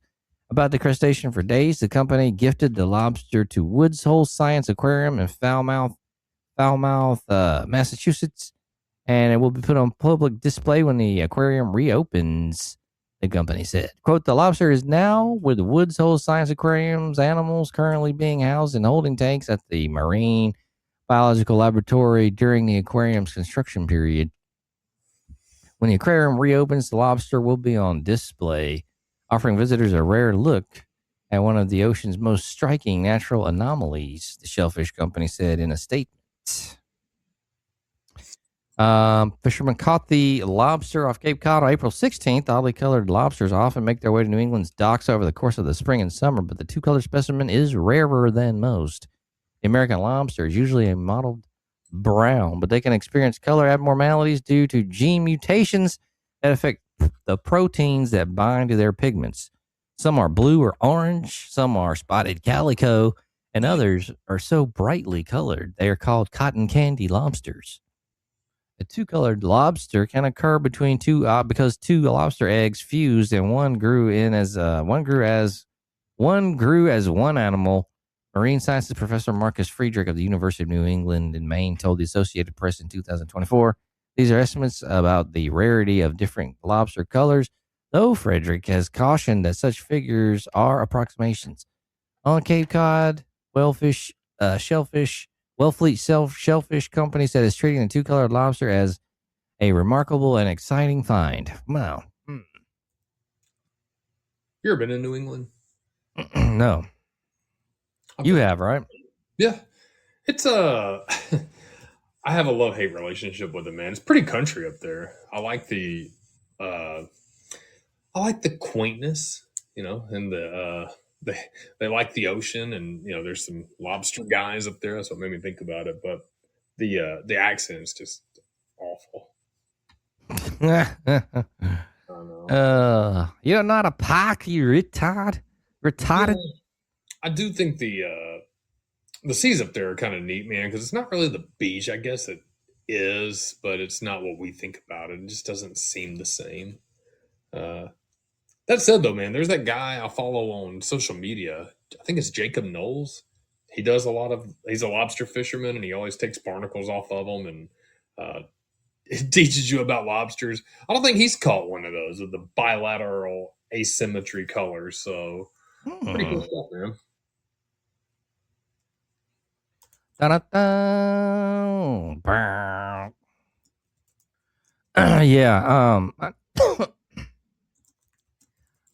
about the crustacean for days. The company gifted the lobster to Woods Hole Science Aquarium in Falmouth, Massachusetts, and it will be put on public display when the aquarium reopens, the company said. Quote, the lobster is now with Woods Hole Science Aquarium's animals currently being housed in holding tanks at the Marine Biological Laboratory during the aquarium's construction period. When the aquarium reopens, the lobster will be on display, offering visitors a rare look at one of the ocean's most striking natural anomalies, the Shellfish Company said in a statement. Fishermen caught the lobster off Cape Cod on April 16th. Oddly colored lobsters often make their way to New England's docks over the course of the spring and summer, but the 2-color specimen is rarer than most. The American lobster is usually a mottled brown, but they can experience color abnormalities due to gene mutations that affect the proteins that bind to their pigments. Some are blue or orange, some are spotted calico, and others are so brightly colored they are called cotton candy lobsters. A 2-colored lobster can occur between because 2 lobster eggs fused and one grew as one animal. Marine sciences professor Marcus Friedrich of the University of New England in Maine told the Associated Press in 2024, these are estimates about the rarity of different lobster colors, though Friedrich has cautioned that such figures are approximations. On Cape Cod, Wellfleet Shellfish Company said it's treating the 2-colored lobster as a remarkable and exciting find. Wow. You ever been in New England? No. You have, right? Yeah. It's I have a love-hate relationship with it, man. It's pretty country up there. I like the quaintness, and they like the ocean, and there's some lobster guys up there. That's what made me think about it. But the accent is just awful. You're not a pike, you retarded. Yeah, I do think the seas up there are kind of neat, man, because it's not really the beach. I guess it is, but it's not what we think about it. It just doesn't seem the same. That said, though, man, there's that guy I follow on social media. I think it's Jacob Knowles. He does a lot of. He's a lobster fisherman, and he always takes barnacles off of them, and uh, it teaches you about lobsters. I don't think he's caught one of those with the bilateral asymmetry colors. So pretty cool stuff, man. Da-da-da. Yeah.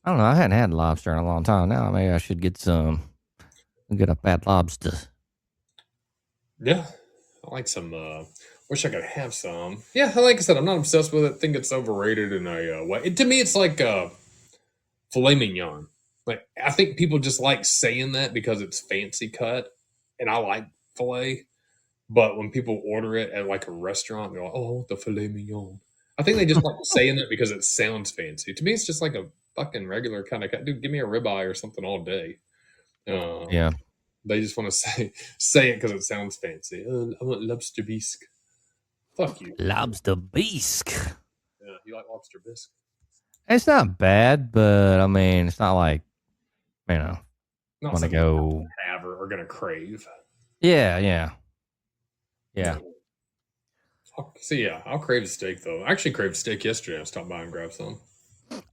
I don't know. I hadn't had lobster in a long time now. Maybe I should get some. Get a fat lobster. Yeah, I like some. Wish I could have some. Yeah, like I said, I'm not obsessed with it. think it's overrated in a way. To me, it's like filet mignon. Like I think people just like saying that because it's fancy cut, and I like filet. But when people order it at like a restaurant, they're like, "Oh, the filet mignon." I think they just like saying that because it sounds fancy. To me, it's just like a fucking regular kind of dude. Give me a ribeye or something all day. Yeah. They just want to say it because it sounds fancy. I want lobster bisque. Fuck you. Lobster bisque. Yeah, you like lobster bisque? It's not bad, but I mean, it's not like, you know, Not want to something go. you have or gonna crave. Yeah. So yeah, I'll crave a steak though. I actually craved steak yesterday. I stopped by and grabbed some.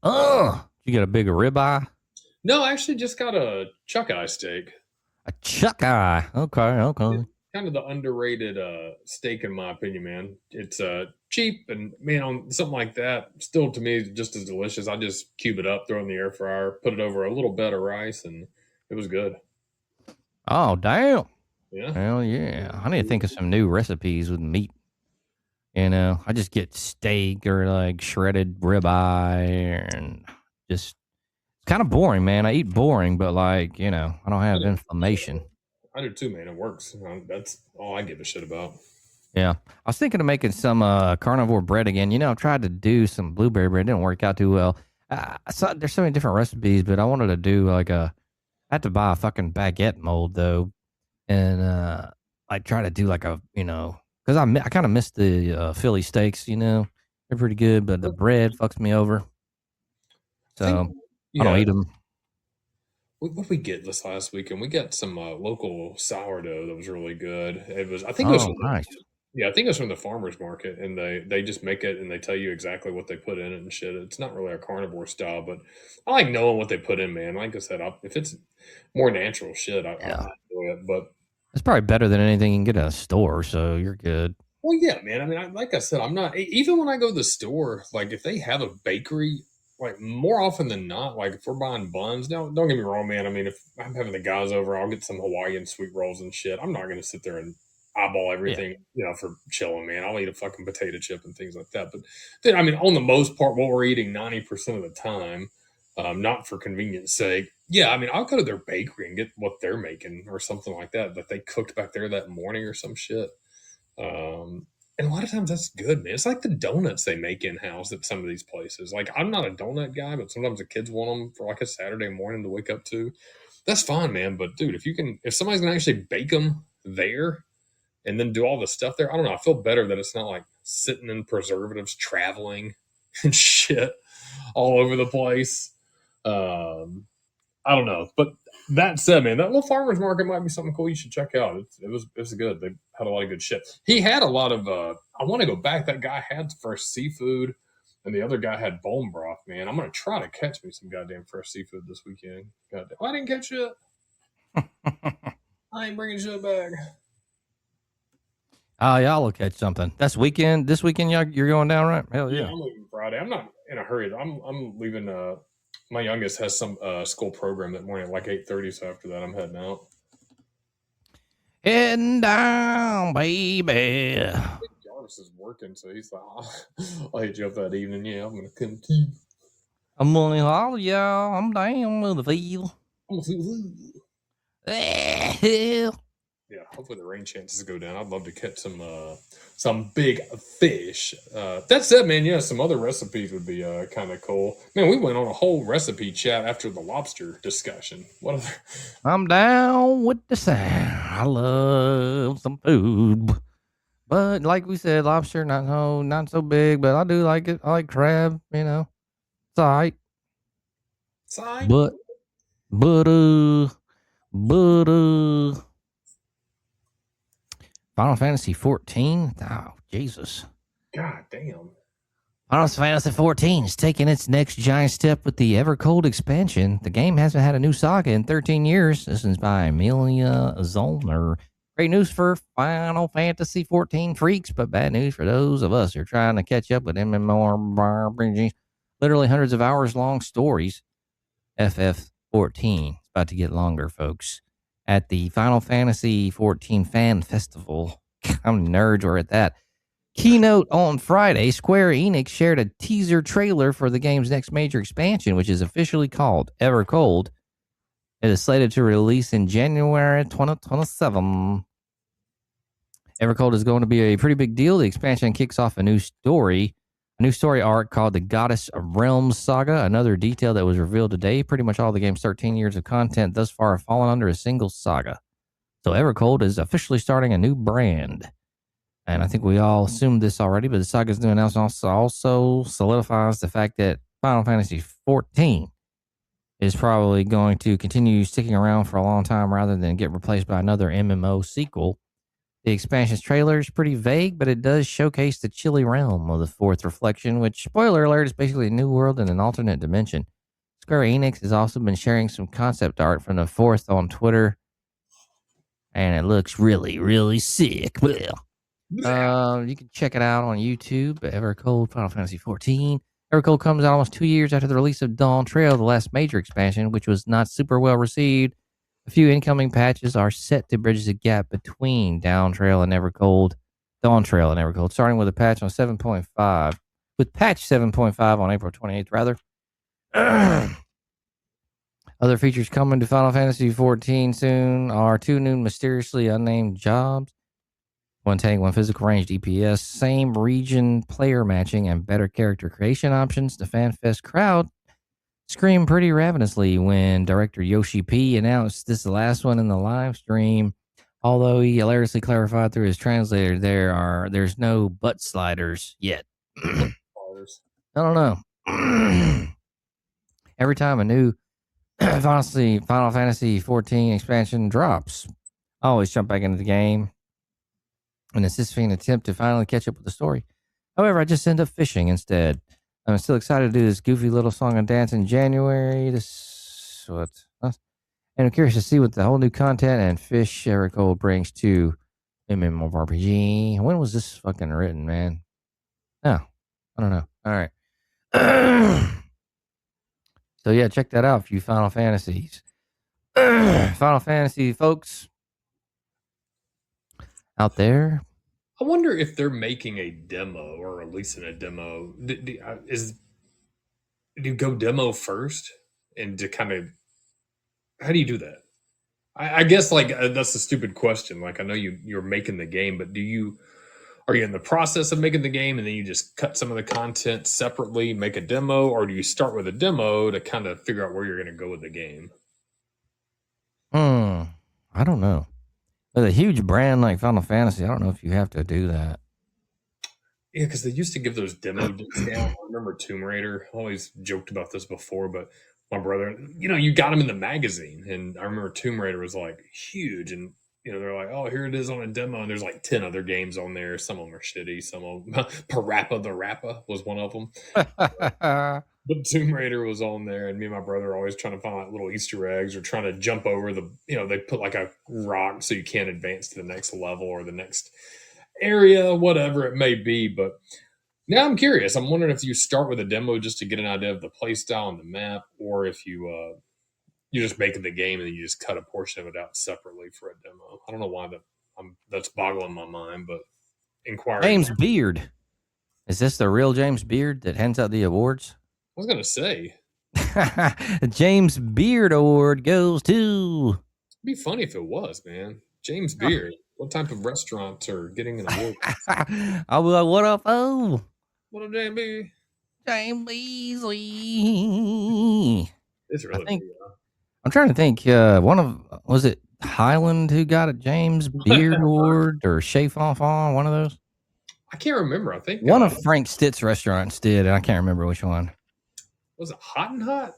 Oh, you get a bigger ribeye? No, I actually just got a chuck eye steak. A chuck eye. Okay. Kind of the underrated steak in my opinion, man. It's cheap and man on something like that still to me just as delicious. I just cube it up, throw it in the air fryer, put it over a little bed of rice, and it was good. Oh, damn. Yeah. Hell yeah. I need to think of some new recipes with meat. You know, I just get steak or like shredded ribeye and just it's kind of boring, man. I eat boring, but like, you know, I don't have inflammation. I do too, man. It works. That's all I give a shit about. Yeah. I was thinking of making some carnivore bread again. You know, I've tried to do some blueberry bread. It didn't work out too well. There's so many different recipes, but I wanted to do like I had to buy a fucking baguette mold though. And I try to do like a, you know, because I kind of miss the Philly steaks, you know. They're pretty good, but the bread fucks me over. So I don't eat them. What did we get this last weekend? We got some local sourdough that was really good. It was, I think, Nice. I think it was from the farmers market, and they just make it and they tell you exactly what they put in it and shit. It's not really a carnivore style, but I like knowing what they put in, man. Like I said, if it's more natural shit, I enjoy it. But it's probably better than anything you can get at a store, so you're good. well, yeah, man. I mean, like I said, I'm not even when I go to the store. Like if they have a bakery, like more often than not, like if we're buying buns, now don't get me wrong, man. I mean, if I'm having the guys over, I'll get some Hawaiian sweet rolls and shit. I'm not going to sit there and eyeball everything, for chilling, man. I'll eat a fucking potato chip and things like that. But then, I mean, on the most part, what we're eating 90% of the time, not for convenience sake. Yeah, I mean, I'll go to their bakery and get what they're making or something like that they cooked back there that morning or some shit. And a lot of times that's good, man. It's like the donuts they make in house at some of these places. Like I'm not a donut guy, but sometimes the kids want them for like a Saturday morning to wake up to. That's fine, man. But dude, if somebody's gonna actually bake them there and then do all the stuff there, I don't know. I feel better that it's not like sitting in preservatives, traveling and shit all over the place. I don't know, but that said, man, that little farmers market might be something cool you should check out. It was good. They had a lot of good shit. He had a lot of. I want to go back. That guy had fresh seafood, and the other guy had bone broth. Man, I'm gonna try to catch me some goddamn fresh seafood this weekend. Goddamn, I didn't catch it. I ain't bringing shit back. Oh, y'all will catch something. That's weekend. This weekend, you're going down, right? Hell yeah. I'm leaving Friday. I'm not in a hurry. I'm leaving. My youngest has some school program that morning at like 8:30. So after that, I'm heading out. Heading down, baby. Jarvis is working, so he's like, I'll hit you up that evening. Yeah, I'm gonna come to you. I'm gonna holler, y'all. I'm down with the field. Yeah, hopefully the rain chances go down. I'd love to catch some big fish. That said, man, yeah, some other recipes would be kind of cool. Man, we went on a whole recipe chat after the lobster discussion. What other? I'm down with the sound. I love some food, but like we said, lobster not so big, but I do like it. I like crab. You know, it's alright. Sign. But Final Fantasy 14. Oh, Jesus. God damn. Final Fantasy 14 is taking its next giant step with the Evercold expansion. The game hasn't had a new saga in 13 years. This is by Amelia Zollner. Great news for Final Fantasy 14 freaks, but bad news for those of us who are trying to catch up with MMORPGs. Literally hundreds of hours long stories. FF14. It's about to get longer, folks. At the Final Fantasy 14 Fan Festival. How many nerds were at that? Keynote on Friday, Square Enix shared a teaser trailer for the game's next major expansion, which is officially called Evercold. It is slated to release in January 2027. Evercold is going to be a pretty big deal. The expansion kicks off a new story arc called the Goddess of Realms Saga. Another detail that was revealed today. Pretty much all the game's 13 years of content thus far have fallen under a single saga. So Evercold is officially starting a new brand. And I think we all assumed this already, but the saga's new announcement also solidifies the fact that Final Fantasy XIV is probably going to continue sticking around for a long time rather than get replaced by another MMO sequel. The expansion's trailer is pretty vague, but it does showcase the chilly realm of the Fourth Reflection, which, spoiler alert, is basically a new world in an alternate dimension. Square Enix has also been sharing some concept art from the Fourth on Twitter, and it looks really, really sick. You can check it out on YouTube. Evercold Final Fantasy 14. Evercold comes out almost 2 years after the release of Dawn Trail, the last major expansion, which was not super well received. A few incoming patches are set to bridge the gap between Dawn Trail and Evercold, starting with a patch on 7.5, with patch 7.5 on April 28th, rather. Other features coming to Final Fantasy 14 soon are 2 new mysteriously unnamed jobs. One tank, one physical range DPS, same region player matching, and better character creation options. The FanFest crowd screamed pretty ravenously when director Yoshi P announced this the last one in the live stream. Although he hilariously clarified through his translator, there's no butt sliders yet. I don't know. Every time a new Final Fantasy 14 expansion drops, I always jump back into the game. And it's an attempt to finally catch up with the story. However, I just end up fishing instead. I'm still excited to do this goofy little song and dance in January. And I'm curious to see what the whole new content and fish Evercold brings to MMORPG. When was this fucking written, man? Oh, I don't know. All right. So yeah, check that out for you Final Fantasies. Final Fantasy folks out there. I wonder if they're making a demo or releasing a demo. Do you go demo first and to kind of how do you do that? I guess like that's a stupid question. Like I know you're making the game, but are you in the process of making the game and then you just cut some of the content separately, make a demo, or do you start with a demo to kind of figure out where you're going to go with the game? I don't know. With a huge brand like Final Fantasy, I don't know if you have to do that. Yeah, because they used to give those demo discounts. I remember Tomb Raider. I always joked about this before, but my brother, you got them in the magazine, and I remember Tomb Raider was like huge, and they're like, oh, here it is on a demo, and there's like 10 other games on there. Some of them are shitty. Some of them, Parappa the Rappa was one of them. But Tomb Raider was on there, and me and my brother are always trying to find like little Easter eggs or trying to jump over they put like a rock so you can't advance to the next level or the next area, whatever it may be. But now I'm curious. I'm wondering if you start with a demo just to get an idea of the play style and the map, or if you're just making the game and then you just cut a portion of it out separately for a demo. I don't know why that's boggling my mind, but inquiring. James Beard. Is this the real James Beard that hands out the awards? I was going to say. The James Beard Award goes to... It'd be funny if it was, man. James Beard. What type of restaurants are getting an award? I'll be like, what up, oh? What up, JB? James Beasley. It's really I'm trying to think. Was it Highland who got a James Beard Award or Chez Fonfon? One of those? I can't remember. I think one of Frank Stitt's restaurants did. I can't remember which one. Was it Hot and Hot?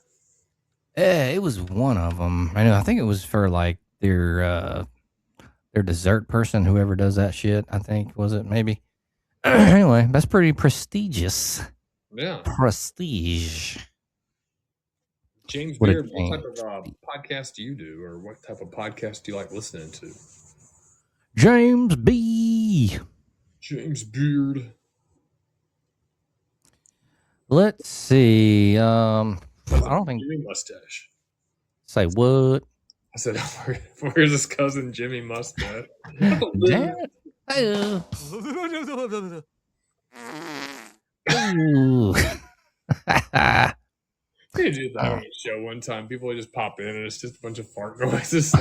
Yeah, it was one of them. I know. I think it was for like their dessert person, whoever does that shit. I think was it maybe. Anyway, that's pretty prestigious. Yeah. Prestige. James What a Beard, what type James. of podcast do you do, or what type of podcast do you like listening to? James B. James Beard. Let's see. I don't think. Jimmy Mustache. Say what? I said, where's his cousin Jimmy Mustache? Damn it. Ooh. He did that on a show one time. People would just pop in and it's just a bunch of fart noises.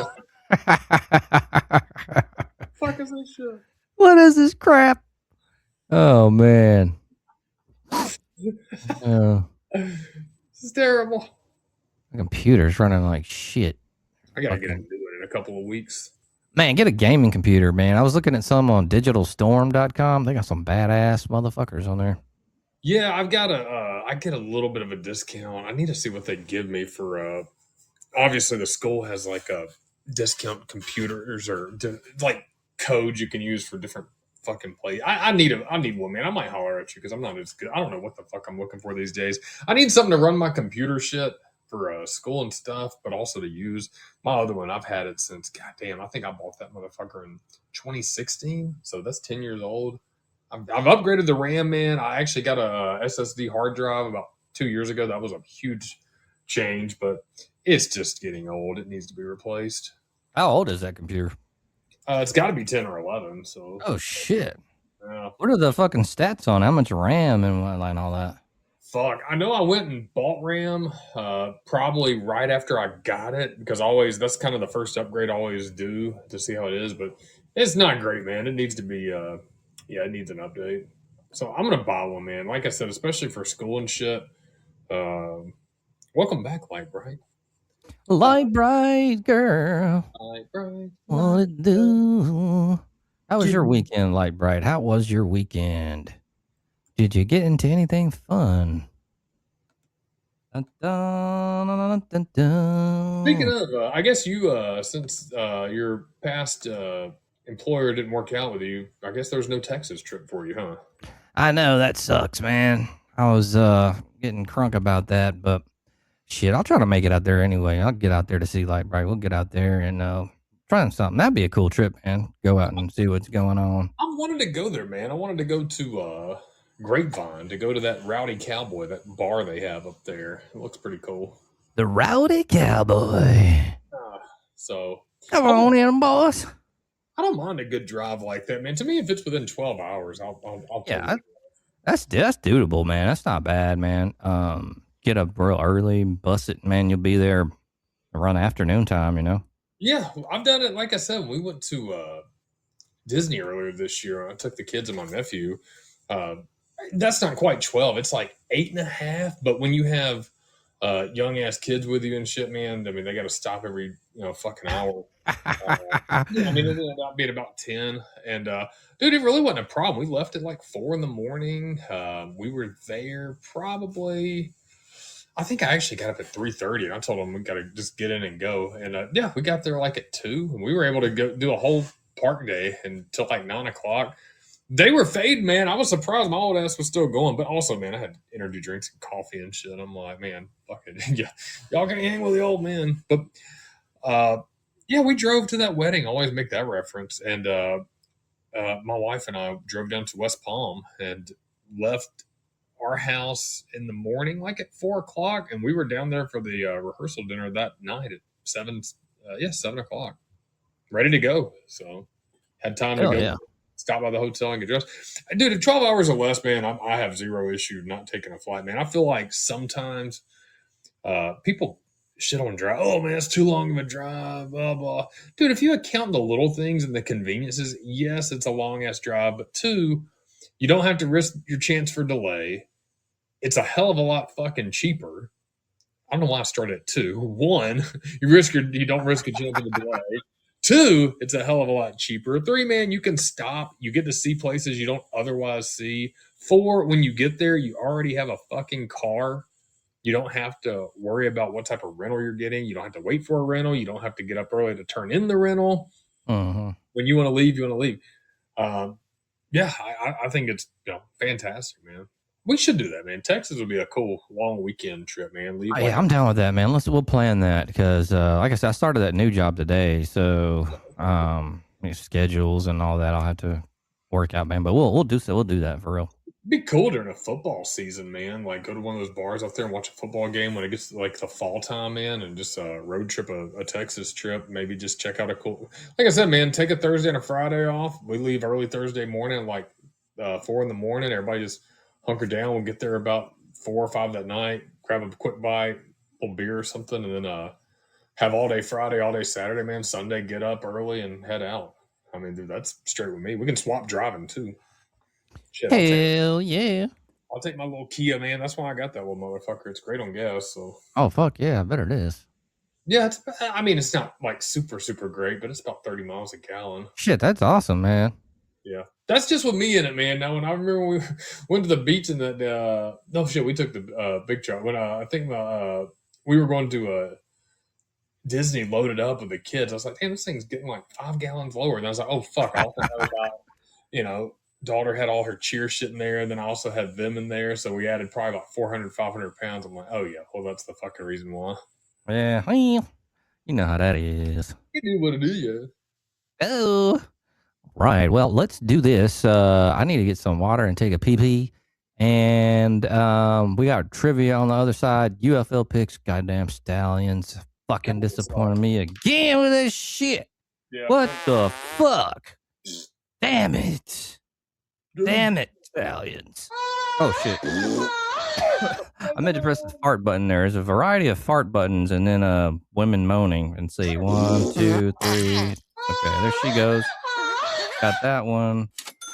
Fuck is this shit? What is this crap? Oh man. This is terrible. The computer's running like shit. I gotta get into it in a couple of weeks. Man, get a gaming computer, man. I was looking at some on digitalstorm.com. They got some badass motherfuckers on there. Yeah, I've got I get a little bit of a discount. I need to see what they give me for obviously the school has like a discount computers or like codes you can use for different fucking play. I need one, man. I might holler at you because I'm not as good. I don't know what the fuck I'm looking for these days. I need something to run my computer shit for school and stuff, but also to use my other one. I've had it since goddamn. I think I bought that motherfucker in 2016, so that's 10 years old. I've upgraded the RAM, man. I actually got a SSD hard drive about 2 years ago. That was a huge change, but it's just getting old. It needs to be replaced. How old is that computer? It's got to be 10 or 11. So. Oh shit! Yeah. What are the fucking stats on how much RAM and all that? Fuck, I know I went and bought RAM probably right after I got it because that's kind of the first upgrade I always do to see how it is. But it's not great, man. It needs to be it needs an update. So I'm gonna buy one, man. Like I said, especially for school and shit. Welcome back, Light Bright. Light bright girl. Light Bright. What it do? How was your weekend, Light Bright? How was your weekend? Did you get into anything fun? Dun, dun, dun, dun. Speaking of, I guess you, since your past employer didn't work out with you, I guess there's no Texas trip for you, huh? I know that sucks, man. I was getting crunk about that, but shit, I'll try to make it out there anyway. I'll get out there to see Light Bright. We'll get out there and try something. That'd be a cool trip, man. Go out and see what's going on. I wanted to go there, man. I wanted to go to Grapevine to go to that Rowdy Cowboy, that bar they have up there. It looks pretty cool. The Rowdy Cowboy. So come on in, boss. I don't mind a good drive like that, man. To me, if it's within 12 hours, I'll yeah, that's doable, man. That's not bad, man. Get up real early, bust it, man. You'll be there around afternoon time, you know. Yeah, I've done it. Like I said, we went to Disney earlier this year. I took the kids and my nephew. That's not quite 12. It's like 8.5. But when you have young ass kids with you and shit, man, I mean, they got to stop every fucking hour. I mean, it ended up being about 10. And dude, it really wasn't a problem. We left at like 4 a.m. We were there probably. I think I actually got up at 3:30, and I told them we got to just get in and go. And yeah, we got there like at 2, and we were able to go do a whole park day until like 9 o'clock. They were fading, man. I was surprised my old ass was still going, but also, man, I had energy drinks and coffee and shit. I'm like, man, fuck it. Yeah, y'all can hang with the old man. But yeah, we drove to that wedding. I always make that reference. And my wife and I drove down to West Palm and left our house in the morning, like at 4 o'clock. And we were down there for the rehearsal dinner that night at 7 o'clock, ready to go. So had time to go. Stop by the hotel and get dressed. Dude, at 12 hours or less, man, I have zero issue not taking a flight, man. I feel like sometimes people shit on drive. Oh, man, it's too long of a drive, blah, blah. Dude, if you account the little things and the conveniences, yes, it's a long-ass drive. But 2, you don't have to risk your chance for delay. It's a hell of a lot fucking cheaper. I don't know why I started at 2. 1, you don't risk a chance of a delay. 2, it's a hell of a lot cheaper. 3, man, you can stop. You get to see places you don't otherwise see. 4, when you get there, you already have a fucking car. You don't have to worry about what type of rental you're getting. You don't have to wait for a rental. You don't have to get up early to turn in the rental. Mm-hmm. When you want to leave, you want to leave. Yeah, I think it's fantastic, man. We should do that, man. Texas would be a cool long weekend trip, man. Leave Yeah, I'm down with that, man. We'll plan that because, like I said, I started that new job today, so schedules and all that I'll have to work out, man. But we'll do so. We'll do that for real. It'd be cool during a football season, man. Like go to one of those bars out there and watch a football game when it gets to like the fall time, man, and just a road trip, a Texas trip. Maybe just check out a cool. Like I said, man, take a Thursday and a Friday off. We leave early Thursday morning, like 4 in the morning. Everybody just hunker down. We'll get there about 4 or 5 that night. Grab a quick bite, a little beer or something, and then have all day Friday, all day Saturday, man. Sunday, get up early and head out. I mean, dude, that's straight with me. We can swap driving too. Shit, Hell yeah. I'll take my little Kia, man. That's why I got that little motherfucker. It's great on gas. So Oh fuck yeah, I bet it is. yeah, it's not like super, super great, but it's about 30 miles a gallon. Shit, that's awesome, man. Yeah. That's just with me in it, man. Now, when I remember when we went to the beach and no shit, we took the big truck. When I think we were going to Disney loaded up with the kids, I was like, damn, this thing's getting like 5 gallons lower. And I was like, oh, fuck. I also had about, daughter had all her cheer shit in there. And then I also had them in there. So we added probably about 400, 500 pounds. I'm like, oh, yeah. Well, that's the fucking reason why. Yeah, well, you know how that is. It is what it is, yeah. Oh, right. Well, let's do this. I need to get some water and take a pee-pee. And we got trivia on the other side. UFL picks, goddamn Stallions. Fucking disappointed me again with this shit. Yeah. What the fuck? Damn it. Damn it, Stallions. Oh, shit. I meant to press the fart button there. There's a variety of fart buttons and then women moaning. And see, 1, 2, 3. Okay, there she goes. Got that one.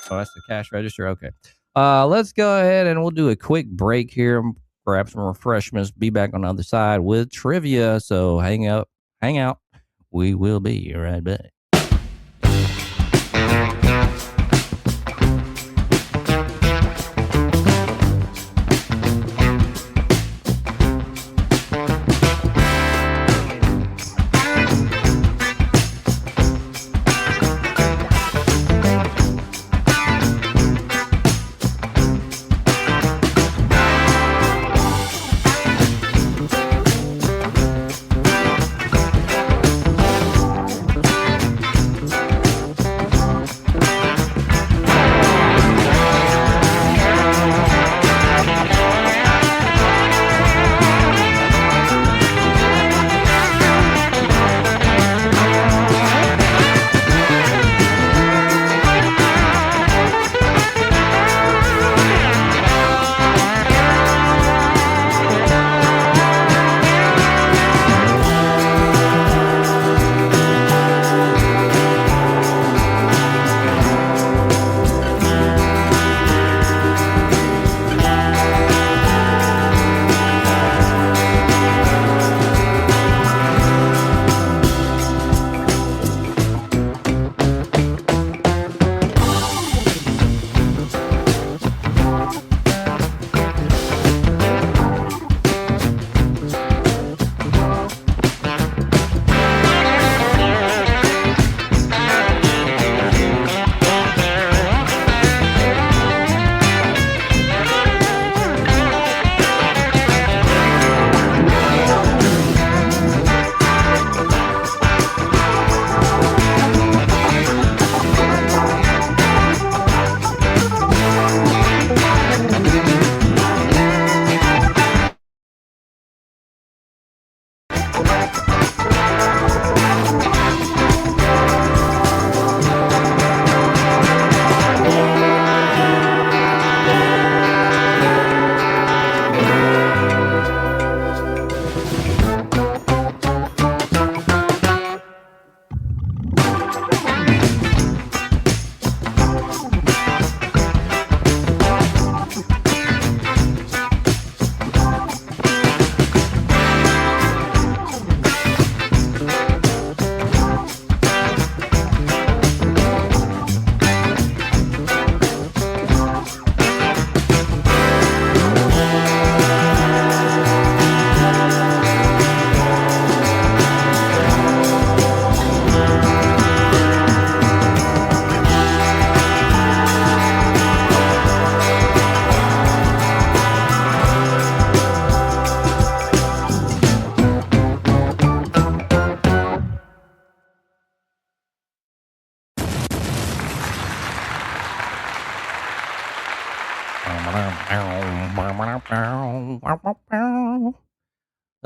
Oh, that's the cash register. Okay. Let's go ahead and we'll do a quick break here. Grab some refreshments. Be back on the other side with trivia. So hang out. We will be right back.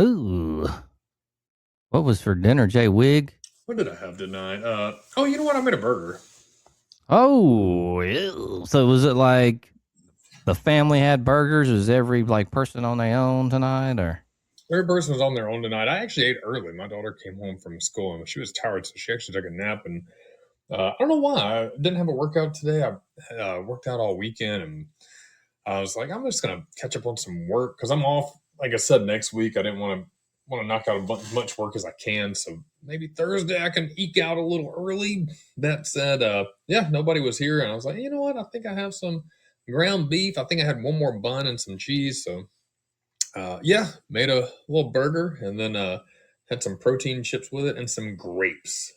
Ooh. What was for dinner, Jay Wig? What did I have tonight? Oh, you know what? I made a burger. Oh, ew. So was it like the family had burgers? Was every like person on their own tonight, or? Every person was on their own tonight. I actually ate early. My daughter came home from school and she was tired, so she actually took a nap. And I don't know why. I didn't have a workout today. I worked out all weekend, and I was like, I'm just gonna catch up on some work because I'm off. Like I said, next week I didn't want to knock out as much work as I can. So maybe Thursday I can eke out a little early. That said, yeah, nobody was here, and I was like, you know what? I think I have some ground beef. I think I had one more bun and some cheese. So yeah, made a little burger and then had some protein chips with it and some grapes.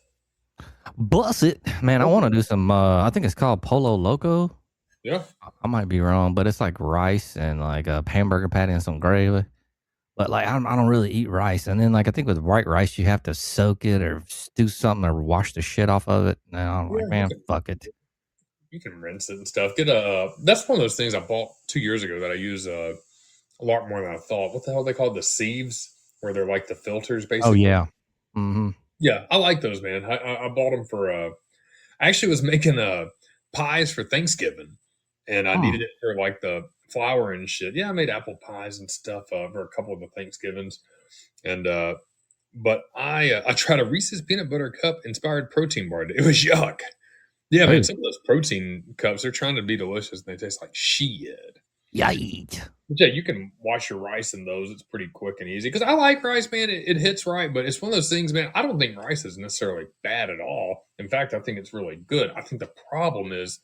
Bust it, man! I want to do some. I think it's called Polo Loco. Yeah. I might be wrong, but it's like rice and like a hamburger patty and some gravy. But like I don't really eat rice, and then like I think with white rice you have to soak it or do something or wash the shit off of it. Now I'm like, man, fuck it. You can rinse it and stuff. That's one of those things I bought 2 years ago that I use a lot more than I thought. What the hell are they called? The sieves, where they're like the filters, basically. Oh yeah. Mm-hmm. Yeah, I like those, man. I bought them for. I actually was making pies for Thanksgiving, and I needed it for like the flour and shit. Yeah, I made apple pies and stuff for a couple of the Thanksgivings, and but I tried a Reese's peanut butter cup inspired protein bar. It was yuck. Yeah, man, some of those protein cups, they're trying to be delicious and they taste like shit. Yikes. But yeah, you can wash your rice in those. It's pretty quick and easy. Because I like rice, man. It hits right, but it's one of those things, man. I don't think rice is necessarily bad at all. In fact, I think it's really good. I think the problem is,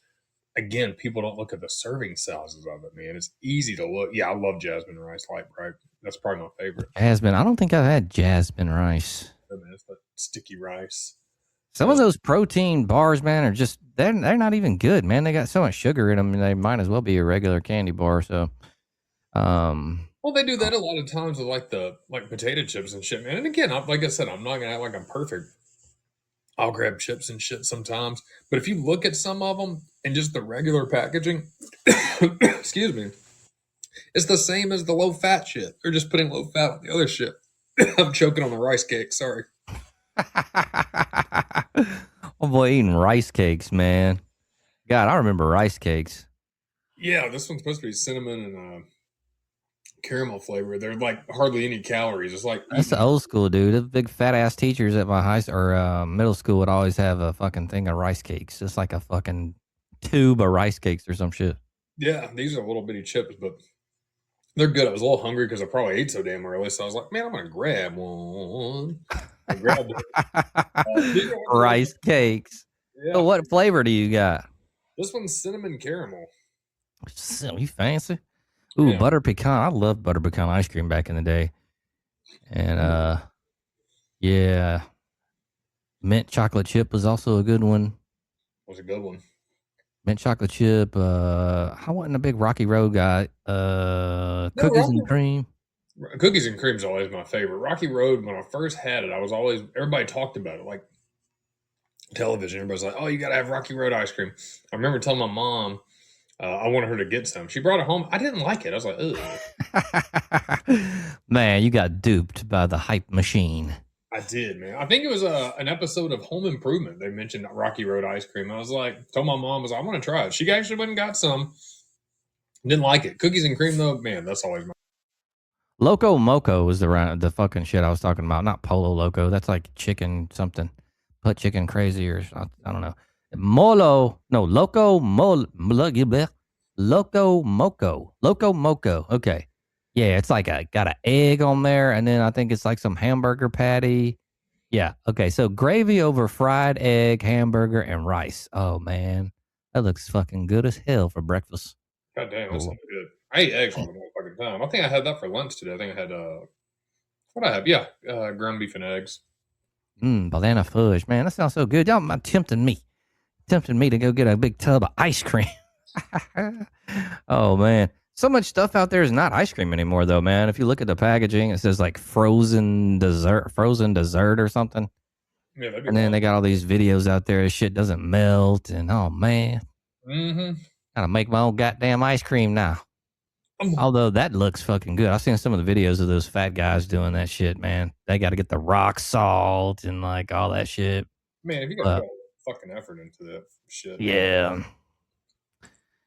again, people don't look at the serving sizes of it, man. It's easy to look. Yeah, I love jasmine rice, light bright. That's probably my favorite. Jasmine. I don't think I've had jasmine rice. Oh, man, it's that sticky rice. Some of those protein bars, man, are just they're not even good, man. They got so much sugar in them, and they might as well be a regular candy bar. So, well, they do that a lot of times with like potato chips and shit, man. And again, like I said, I'm not gonna act like I'm perfect. I'll grab chips and shit sometimes, but if you look at some of them and just the regular packaging, excuse me, it's the same as the low fat shit. They're just putting low fat on the other shit. I'm choking on the rice cake. Sorry. Oh boy, eating rice cakes, man. God, I remember rice cakes. Yeah, this one's supposed to be cinnamon and caramel flavor. They're like hardly any calories. It's like that's the old school, dude. The big fat ass teachers at my middle school would always have a fucking thing of rice cakes, just like a fucking tube of rice cakes or some shit. Yeah, these are little bitty chips, but they're good. I was a little hungry because I probably ate so damn early, so I was like, man, I'm gonna grab one. I grabbed rice cakes. Yeah. So what flavor do you got? This one's cinnamon caramel. You fancy? Ooh, yeah. Butter pecan. I loved butter pecan ice cream back in the day. And yeah. Mint chocolate chip was also a good one. Was a good one. Mint chocolate chip. I wasn't a big Rocky Road guy. Cookies and cream. Cookies and cream is always my favorite. Rocky Road, when I first had it, everybody talked about it. Like television, everybody's like, oh, you got to have Rocky Road ice cream. I remember telling my mom, I wanted her to get some. She brought it home. I didn't like it. I was like, ugh. Man, you got duped by the hype machine. I did, man. I think it was an episode of Home Improvement. They mentioned Rocky Road ice cream. I was like, told my mom, I want to try it. She actually went and got some. Didn't like it. Cookies and cream, though, man, that's always my. Loco Moco was the fucking shit I was talking about. Not Polo Loco. That's like chicken something. Put chicken crazy or I don't know. Loco Moco. Okay. Yeah, it's like got an egg on there, and then I think it's like some hamburger patty. Yeah. Okay. So gravy over fried egg, hamburger, and rice. Oh man, that looks fucking good as hell for breakfast. God damn, that sounds good. I ate eggs all the fucking time. I think I had that for lunch today. I think I had what I have? Yeah, ground beef and eggs. Banana fudge, man, that sounds so good. Y'all tempting me to go get a big tub of ice cream. Oh man, so much stuff out there is not ice cream anymore, though, man. If you look at the packaging, it says like frozen dessert or something. Yeah, and then they got all these videos out there. This shit doesn't melt, and oh man, gotta make my own goddamn ice cream now. Although that looks fucking good. I've seen some of the videos of those fat guys doing that shit, man. They got to get the rock salt and like all that shit. Man, if you got to put fucking effort into that shit. Yeah.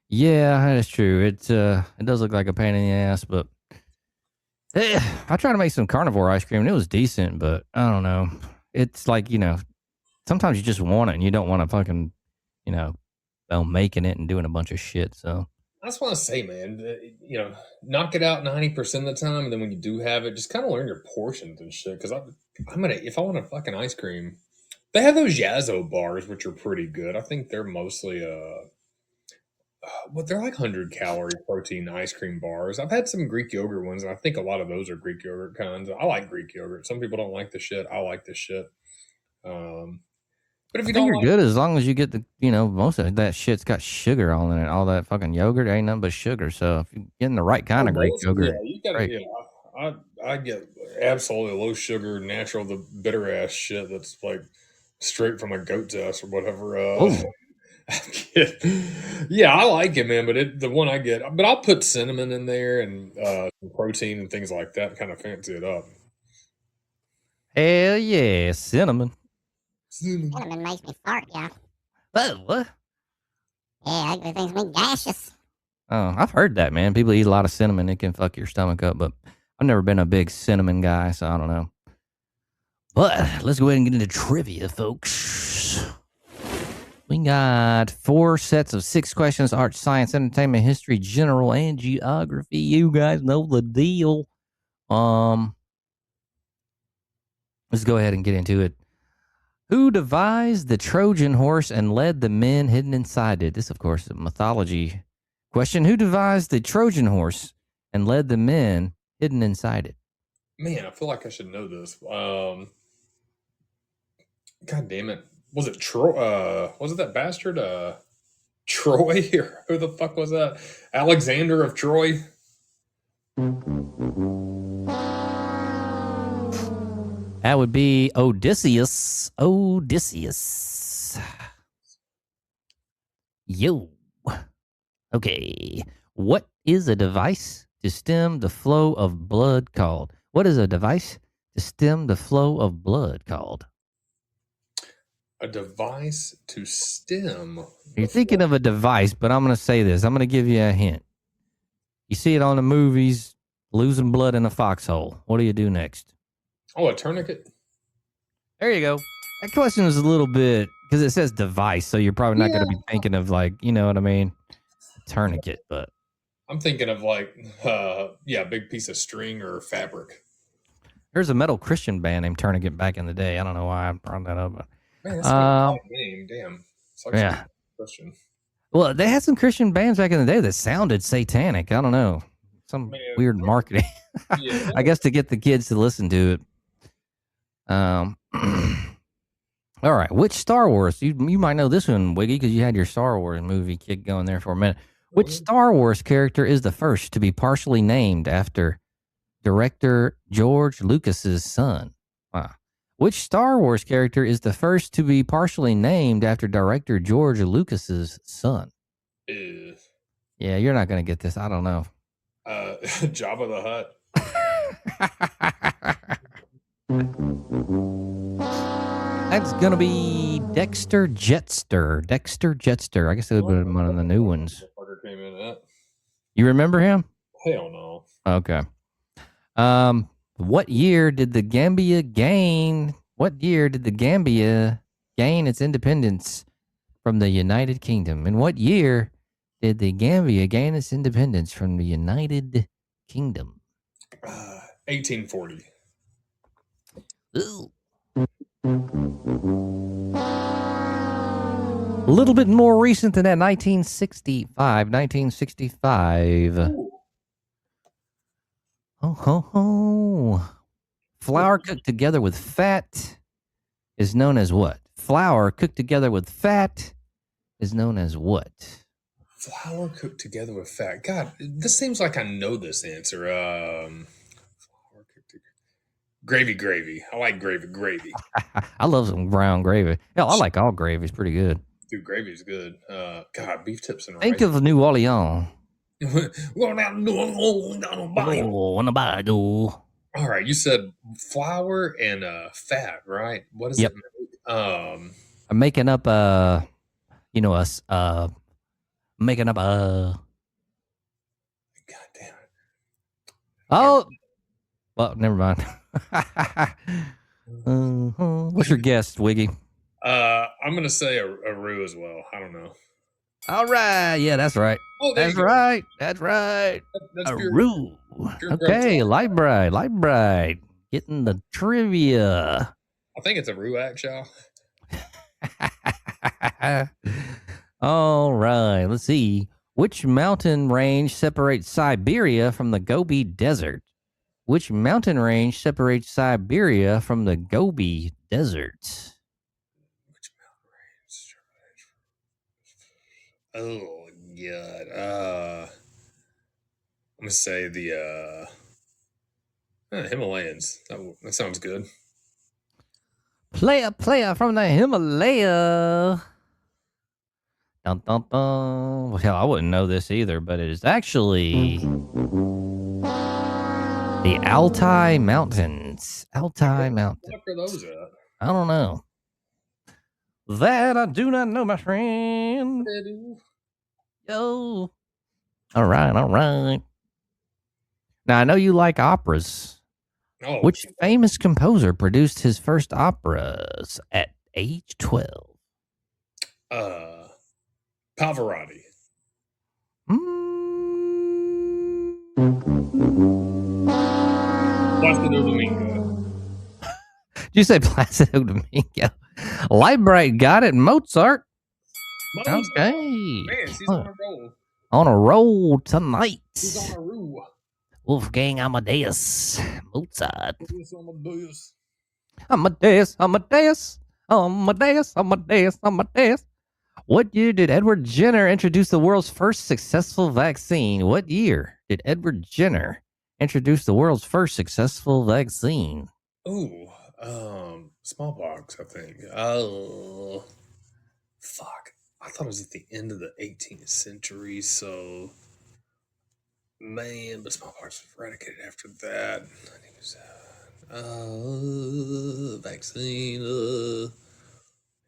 Yeah, that's true. It does look like a pain in the ass, but I tried to make some carnivore ice cream and it was decent, but I don't know. It's like, sometimes you just want it and you don't want to fucking, making it and doing a bunch of shit. So I just want to say, man, knock it out 90% of the time, and then when you do have it, just kind of learn your portions and shit. Because if I want a fucking ice cream, they have those Yazzo bars, which are pretty good. I think they're mostly they're like 100-calorie protein ice cream bars. I've had some Greek yogurt ones, and I think a lot of those are Greek yogurt kinds. I like Greek yogurt. Some people don't like the shit. I like the shit. But if I you think don't you're like, good as long as you get the, most of that shit's got sugar on it. All that fucking yogurt ain't nothing but sugar. So if you're getting the right kind of Greek yogurt, yeah, you gotta. great. Yeah, I get absolutely low sugar, natural, the bitter ass shit that's like straight from a goat's ass or whatever. Yeah, I like it, man. But the one I get, but I'll put cinnamon in there and some protein and things like that, kind of fancy it up. Hell yeah, cinnamon. Cinnamon makes me fart, yeah. What? Yeah, ugly things make gaseous. Oh, I've heard that, man. People eat a lot of cinnamon, it can fuck your stomach up, but I've never been a big cinnamon guy, so I don't know. But let's go ahead and get into trivia, folks. We got 4 sets of 6 questions: art, science, entertainment, history, general, and geography. You guys know the deal. Let's go ahead and get into it. Who devised the Trojan horse and led the men hidden inside it? This, of course, is a mythology question. Who devised the Trojan horse and led the men hidden inside it? Man, I feel like I should know this. God damn it. Was it Troy? Was it that bastard? Troy? Or who the fuck was that? Alexander of Troy? That would be Odysseus. Odysseus. Yo. Okay. What is a device to stem the flow of blood called? What is a device to stem the flow of blood called? A device to stem. You're thinking of a device, but I'm going to say this. I'm going to give you a hint. You see it on the movies, losing blood in a foxhole. What do you do next? Oh, a tourniquet? There you go. That question is a little bit, because it says device, so you're probably not going to be thinking of like, you know what I mean? A tourniquet, but. I'm thinking of like, a big piece of string or fabric. There's a metal Christian band named Tourniquet back in the day. I don't know why I brought that up. But, man, that's a name. Damn. Yeah. Christian. Well, they had some Christian bands back in the day that sounded satanic. I don't know. Some weird marketing. Yeah. I guess to get the kids to listen to it. All right. Which Star Wars? You might know this one, Wiggy, because you had your Star Wars movie kick going there for a minute. Which Star Wars character is the first to be partially named after director George Lucas's son? Wow. Which Star Wars character is the first to be partially named after director George Lucas's son? Yeah, you're not going to get this. I don't know. Jabba the Hutt. That's going to be Dexter Jetster. Dexter Jetster. I guess that would be one of the new ones. You remember him? Hell no. Okay. What year did the Gambia gain its independence from the United Kingdom? In what year did the Gambia gain its independence from the United Kingdom? 1840. Ooh. A little bit more recent than that, 1965. 1965. Oh, ho, ho. Flour cooked together with fat is known as what? Flour cooked together with fat is known as what? Flour cooked together with fat. God, this seems like I know this answer. Flour cooked together. Gravy. I like gravy. I love some brown gravy. Hell, I like all gravy. It's pretty good. Dude, gravy's good. God, beef tips and rice. Think of New Orleans. Going out and doing on a bike. Oh, on the Badu. All right, you said flour and fat, right? What does Yep. it make? I'm making up making up God damn it. oh, well, never mind. What's your guess, Wiggy? I'm gonna say a roux as well. I don't know. All right, yeah, that's right. Oh, there That's you go. right. That's right. That's A pure. roux. Pure Okay, protein. light bright. Getting the trivia. I think it's a roux actual. All right, let's see. Which mountain range separates Siberia from the Gobi Desert? Which mountain range separates Siberia from the Gobi Desert? Oh god. I'm gonna say the Himalayas. That sounds good. Player from the Himalaya. Dun, dun, dun. Well, hell, I wouldn't know this either, but it is actually the Altai Mountains. Altai Mountains. What are those at? I don't know. That I do not know, my friend. Yo. All right. Now, I know you like operas. Oh, Which famous composer produced his first operas at age 12? Pavarotti. Placido Domingo. Did you say Placido Domingo? Lightbright got it. Mozart. Mozart. Okay. Man, she's on a roll. On a roll tonight. She's on a roll. Wolfgang Amadeus. Mozart. Amadeus. Amadeus. What year did Edward Jenner introduce the world's first successful vaccine? What year did Edward Jenner introduce the world's first successful vaccine? Ooh, smallpox, I think. Oh, fuck. I thought it was at the end of the 18th century, so man, but smallpox was eradicated after that. I think it was vaccine.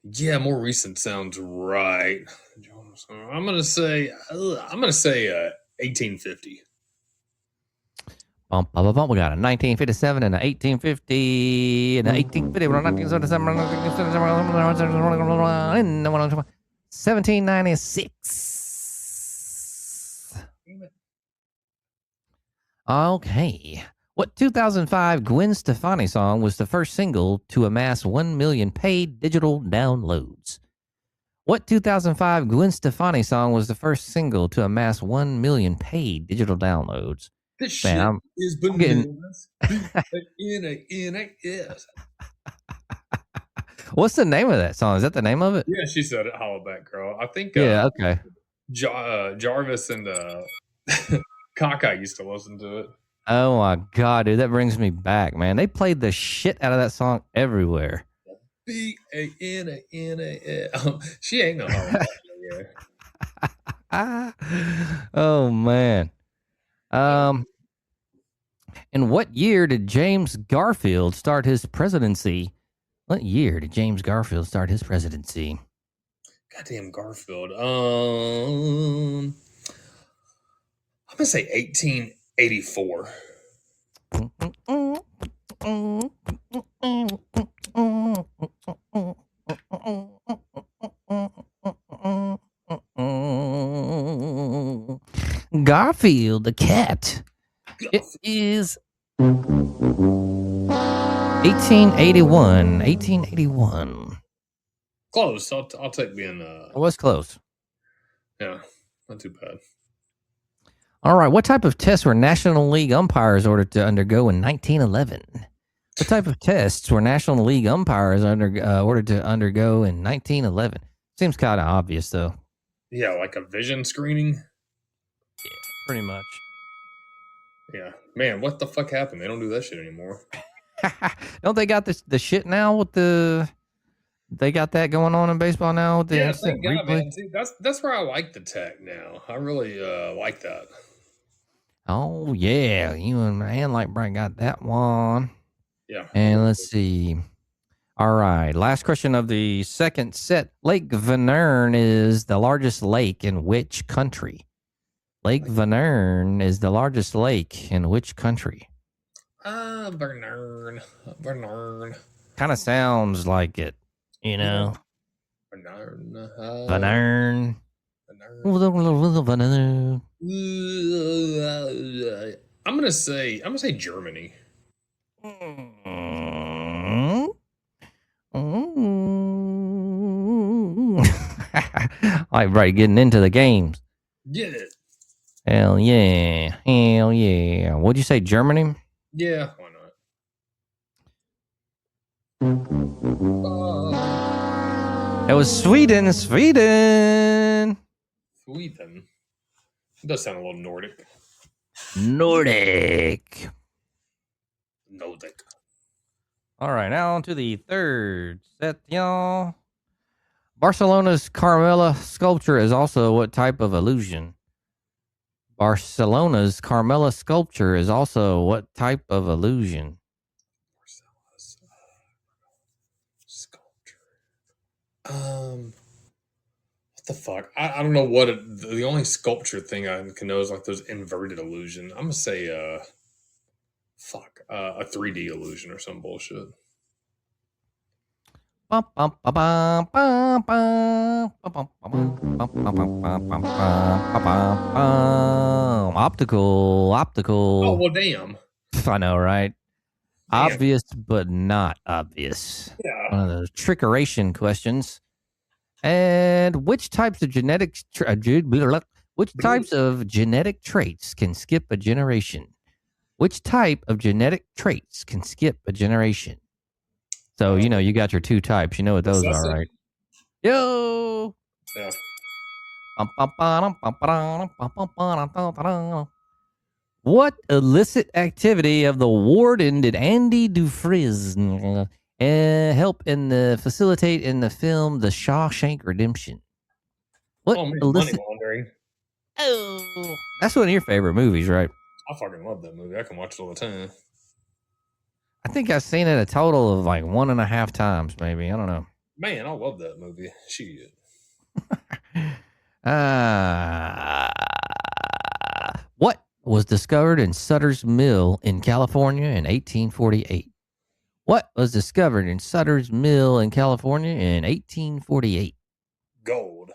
Yeah, more recent sounds right. I'm gonna say 1850. We got a 1957 and a 1850 and a 1850 and 1796. Okay. What 2005 Gwen Stefani song was the first single to amass 1 million paid digital downloads? What 2005 Gwen Stefani song was the first single to amass 1 million paid digital downloads? This shit Man, is I'm getting. B-A-N-A-N-A-S. What's the name of that song? Is that the name of it? Yeah, she said it. Hollaback Girl. I think. Yeah. Okay. Jarvis and Kaka used to listen to it. Oh my god, dude, that brings me back, man. They played the shit out of that song everywhere. B-A-N-A-N-A-S. She ain't no hollaback. Oh man. In what year did James Garfield start his presidency? What year did James Garfield start his presidency? Goddamn Garfield. I'm gonna say 1884. Garfield the cat. It is 1881. 1881. Close. I'll take being. It was close. Yeah, not too bad. All right. What type of tests were National League umpires ordered to undergo in 1911? What type of tests were National League umpires ordered to undergo in 1911? Seems kind of obvious, though. Yeah, like a vision screening. Yeah, pretty much. Yeah, man, what the fuck happened? They don't do that shit anymore. Don't they got the shit now with the They got that going on in baseball now with the Yeah, instant thank God, replay. man. See, that's where I like the tech now. I really like that. Oh yeah, you and Light Bright got that one. Yeah. And let's see. All right, last question of the second set. Lake Vänern is the largest lake in which country? Lake Vänern is the largest lake in which country? Vernern. Kind of sounds like it, you know. Vernern. Vänern. Vernern. Vänern. I'm gonna say Germany. Mm. All right, getting into the games. Get it. Hell yeah. Hell yeah. What'd you say, Germany? Yeah, why not? It was Sweden. Sweden. Sweden. It does sound a little Nordic. Nordic. Nordic. All right, now on to the third set, y'all. Barcelona's Carmela sculpture is also what type of illusion? Barcelona's Carmela sculpture is also what type of illusion? Sculpture. What the fuck? I don't know what the only sculpture thing I can know is like those inverted illusion. I'm gonna say a 3D illusion or some bullshit. Optical. Oh well, damn. I know, right? Damn. Obvious, but not obvious. Yeah. One of those trickeration questions. And which types of genetic traits can skip a generation? Which type of genetic traits can skip a generation? So, you got your two types. You know what those are, right? Yo! Yeah. What illicit activity of the warden did Andy Dufresne help facilitate in the film The Shawshank Redemption? What Oh man, illicit? money laundering. Oh, that's one of your favorite movies, right? I fucking love that movie. I can watch it all the time. I think I've seen it a total of like 1.5 times, maybe. I don't know. Man, I love that movie. Shit. What was discovered in Sutter's Mill in California in 1848? What was discovered in Sutter's Mill in California in 1848? Gold.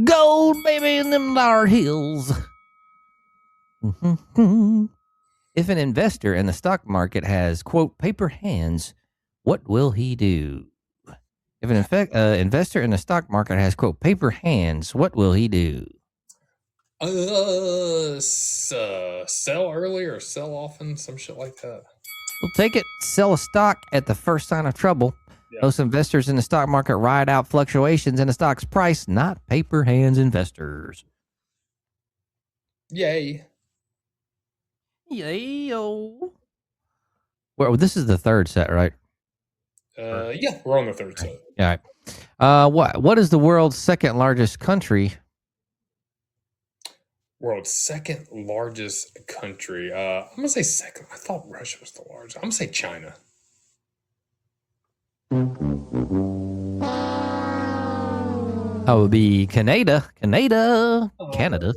Gold, baby, in them dar hills. If an investor in the stock market has, quote, paper hands, what will he do? If an investor in the stock market has, quote, paper hands, what will he do? Sell early or sell often, some shit like that. We'll take it, sell a stock at the first sign of trouble. Yeah. Most investors in the stock market ride out fluctuations in the stock's price, not paper hands investors. Yay. Yay-o. Well, this is the third set, right? Yeah, we're on the third set. All right. What is the world's second largest country? World's second largest country. I'm gonna say second. I thought Russia was the largest. I'm gonna say China. That would be Canada. Canada.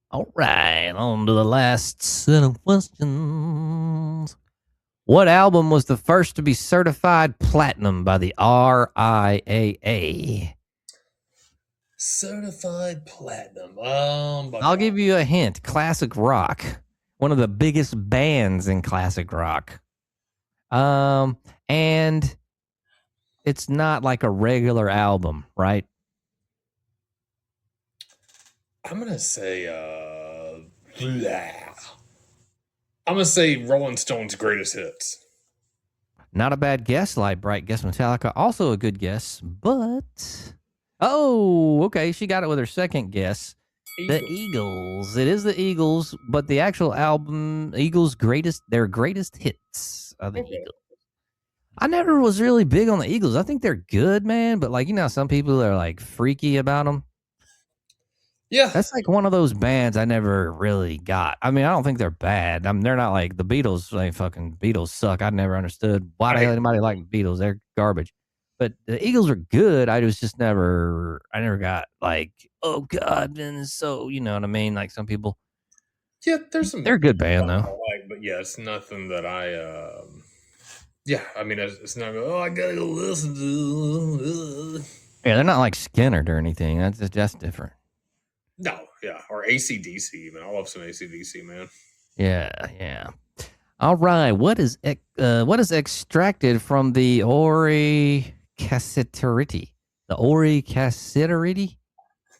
All right, on to the last set of questions. What album was the first to be certified platinum by the RIAA? Certified platinum. I'll give you a hint. Classic rock. One of the biggest bands in classic rock. And it's not like a regular album, right? I'm gonna say I'm gonna say Rolling Stones' greatest hits. Not a bad guess. Light Bright guess Metallica. Also a good guess, but okay, she got it with her second guess. The Eagles. It is the Eagles, but the actual album, their greatest hits are the Eagles. I never was really big on the Eagles. I think they're good, man, but like, you know, some people are like freaky about them. Yeah. That's like one of those bands I never really got. I mean, I don't think they're bad. I mean, they're not like the Beatles. Like fucking Beatles suck. I never understood why the hell anybody liked the Beatles. They're garbage. But the Eagles are good. I never got like, oh God, man, it's so, you know what I mean? Like some people. Yeah, there's some. They're a good band though. But yeah, it's nothing that I. Yeah, I mean, it's not. Oh, I gotta go listen to. Yeah, they're not like Skinner or anything. That's different. No, yeah, or AC/DC even. I love some AC/DC, man. Yeah. All right, what is extracted from the Ori Cassiteriti? The Ori Cassiteriti?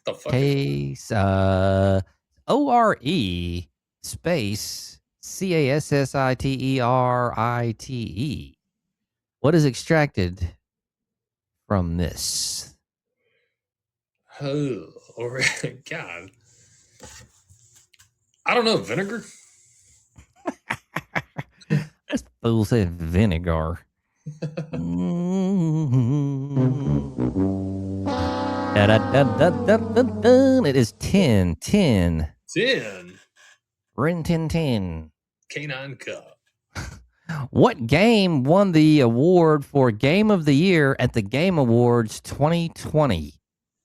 The fuck Case ORE space CASSITERITE. What is extracted from this? Oh, God. I don't know. Vinegar? This fool said vinegar. It is 10. 10. Rin 10. Canine Cup. What game won the award for Game of the Year at the Game Awards 2020?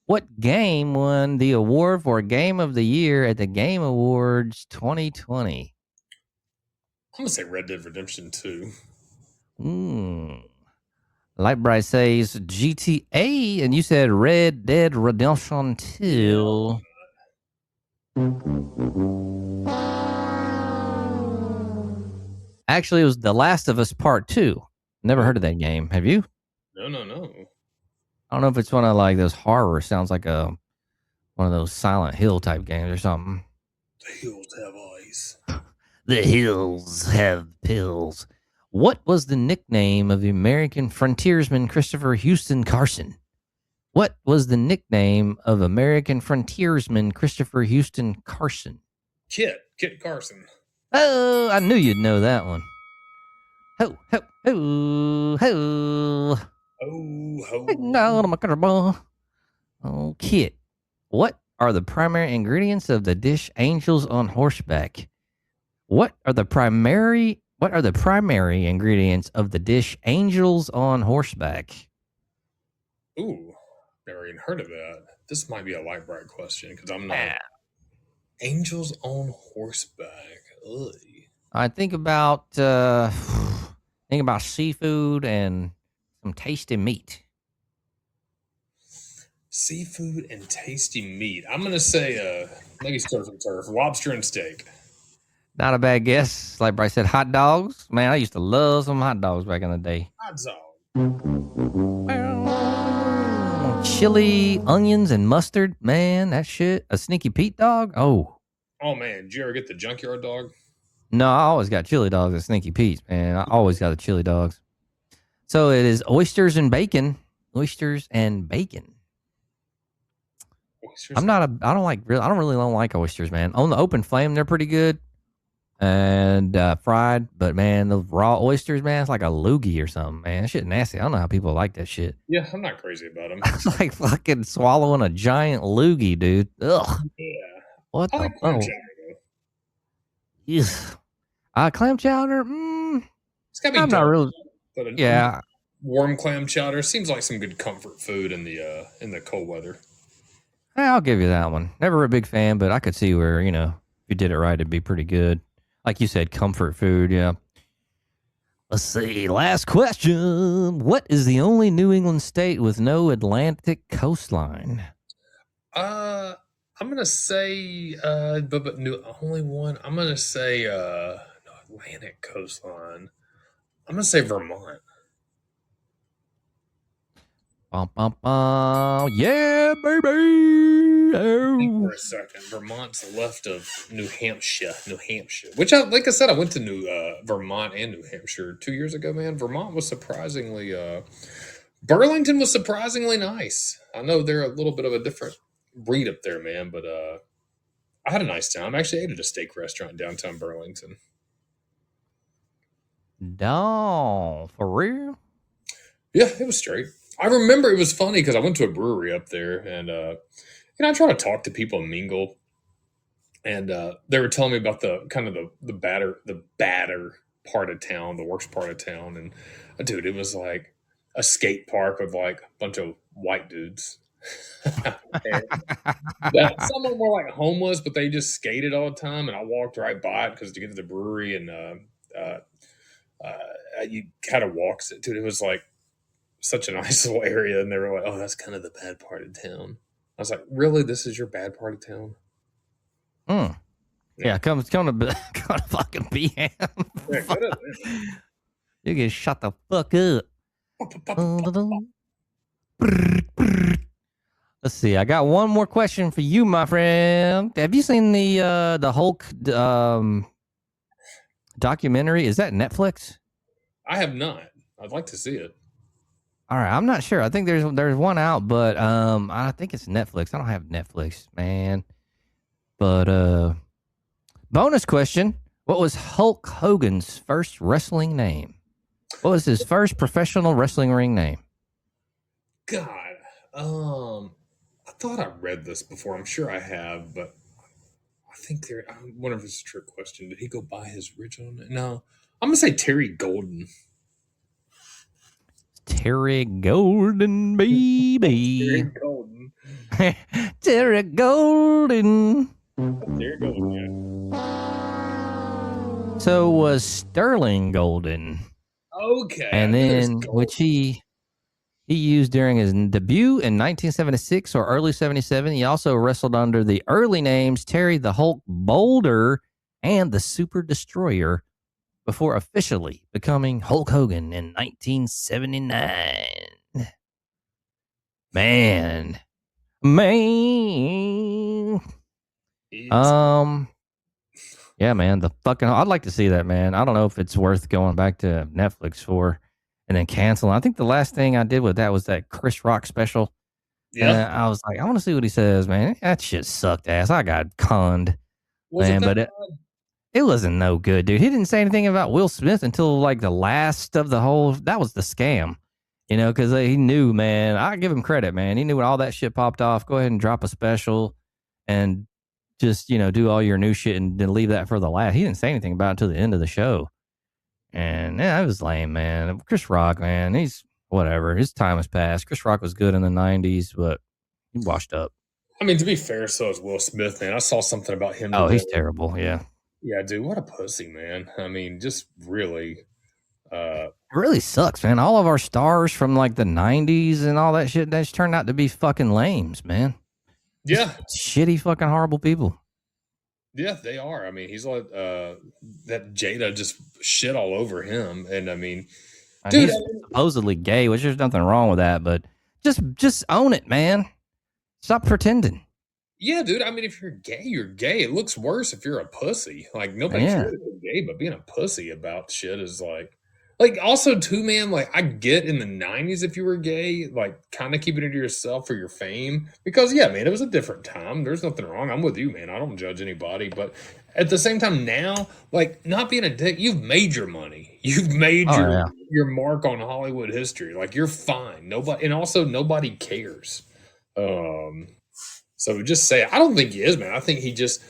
What game won the award for Game of the Year at the Game Awards 2020? I'm going to say Red Dead Redemption 2. Lightbright says GTA, and you said Red Dead Redemption 2. Actually, it was The Last of Us Part 2. Never heard of that game. Have you? No. I don't know if it's one of like those horror. Sounds like one of those Silent Hill type games or something. The hills have eyes. The hills have pills. What was the nickname of the American frontiersman Christopher Houston Carson? What was the nickname of American frontiersman Christopher Houston Carson? Kit Carson. Oh, I knew you'd know that one. Ho, ho, ho, ho. Oh, Kit. What are the primary ingredients of the dish Angels on Horseback? What are the primary ingredients of the dish Angels on Horseback? Ooh, never even heard of that. This might be a light bright question because I'm not. Angels on Horseback. Ugh. I think about seafood and some tasty meat. Seafood and tasty meat. I'm gonna say maybe surf and turf, lobster and steak. Not a bad guess. Like Bryce said, hot dogs. Man, I used to love some hot dogs back in the day. Hot dog. Chili, onions, and mustard. Man, that shit. A Sneaky Pete dog? Oh. Oh, man. Did you ever get the junkyard dog? No, I always got chili dogs at Sneaky Pete's, man. I always got the chili dogs. So it is oysters and bacon. Oysters and bacon. I don't really like oysters, man. On the open flame, they're pretty good. And fried, but man, the raw oysters, man, it's like a loogie or something, man. That shit nasty. I don't know how people like that shit. Yeah, I'm not crazy about them. It's like fucking swallowing a giant loogie, dude. Ugh. Yeah. What I the like clam chowder, though. Clam chowder? It's gotta be I'm not really. But Yeah. Warm clam chowder seems like some good comfort food in the cold weather. I'll give you that one. Never a big fan, but I could see where, if you did it right, it'd be pretty good. Like you said, comfort food, yeah. Let's see. Last question. What is the only New England state with no Atlantic coastline? I'm gonna say but only one. I'm gonna say no Atlantic coastline. I'm gonna say Vermont. Yeah, baby. Think for a second. Vermont's left of New Hampshire. Which, like I said, I went to Vermont and New Hampshire 2 years ago. Man, Vermont was surprisingly. Burlington was surprisingly nice. I know they're a little bit of a different breed up there, man, but I had a nice time. I actually ate at a steak restaurant in downtown Burlington. No, for real? Yeah, it was straight. I remember it was funny because I went to a brewery up there, and I try to talk to people and mingle, and they were telling me about the kind of the badder part of town, the worst part of town, and dude, it was like a skate park with like a bunch of white dudes. And some of them were like homeless, but they just skated all the time, and I walked right by it because to get to the brewery, and you kind of walks it, dude. It was like such a nice little area, and they were like, "Oh, that's kind of the bad part of town." I was like, "Really? This is your bad part of town?" Mm. Yeah, come to fucking BM. Yeah, good at You get shut the fuck up. that. Let's see. I got one more question for you, my friend. Have you seen the Hulk documentary? Is that Netflix? I have not. I'd like to see it. All right, I'm not sure. I think there's one out, but I think it's Netflix. I don't have Netflix, man. But bonus question: what was Hulk Hogan's first wrestling name? What was his first professional wrestling ring name? God, I thought I read this before. I'm sure I have, but I think I wonder if it's a trick question. Did he go by his original name? No, I'm gonna say Terry Golden. Terry Golden, baby. Terry Golden. Terry Golden. Terry Golden. Yeah. So was Sterling Golden. Okay. And then, which he used during his debut in 1976 or early 77. He also wrestled under the early names Terry the Hulk Boulder and the Super Destroyer before officially becoming Hulk Hogan in 1979. Man. Yeah, man, I'd like to see that, man. I don't know if it's worth going back to Netflix for and then canceling. I think the last thing I did with that was that Chris Rock special. Yeah. And I was like, I want to see what he says, man. That shit sucked ass. I got conned. It wasn't no good, dude. He didn't say anything about Will Smith until like the last of the whole. That was the scam, because he knew, man. I give him credit, man. He knew when all that shit popped off. Go ahead and drop a special, and just do all your new shit, and then leave that for the last. He didn't say anything about it until the end of the show, and yeah, it was lame, man. Chris Rock, man, he's whatever. His time has passed. Chris Rock was good in the '90s, but he washed up. I mean, to be fair, so is Will Smith, man. I saw something about him. Oh, he's terrible. Yeah. Yeah, dude, what a pussy, man. I mean, just really. It really sucks, man. All of our stars from like the 90s and all that shit, they just turned out to be fucking lames, man. Yeah. Just shitty, fucking horrible people. Yeah, they are. I mean, he's like that Jada just shit all over him. And I mean, dude, he's supposedly gay, which there's nothing wrong with that, but just own it, man. Stop pretending. Yeah, dude. I mean, if you're gay, you're gay. It looks worse if you're a pussy. Like nobody cares if you're gay, but being a pussy about shit is like also too, man. Like I get in the '90s if you were gay, like kind of keeping it to yourself for your fame, because yeah, man, it was a different time. There's nothing wrong. I'm with you, man. I don't judge anybody, but at the same time, now, like not being a dick, you've made your money. You've made your mark on Hollywood history. Like you're fine. Nobody cares. So just say, I don't think he is, man. I think he just,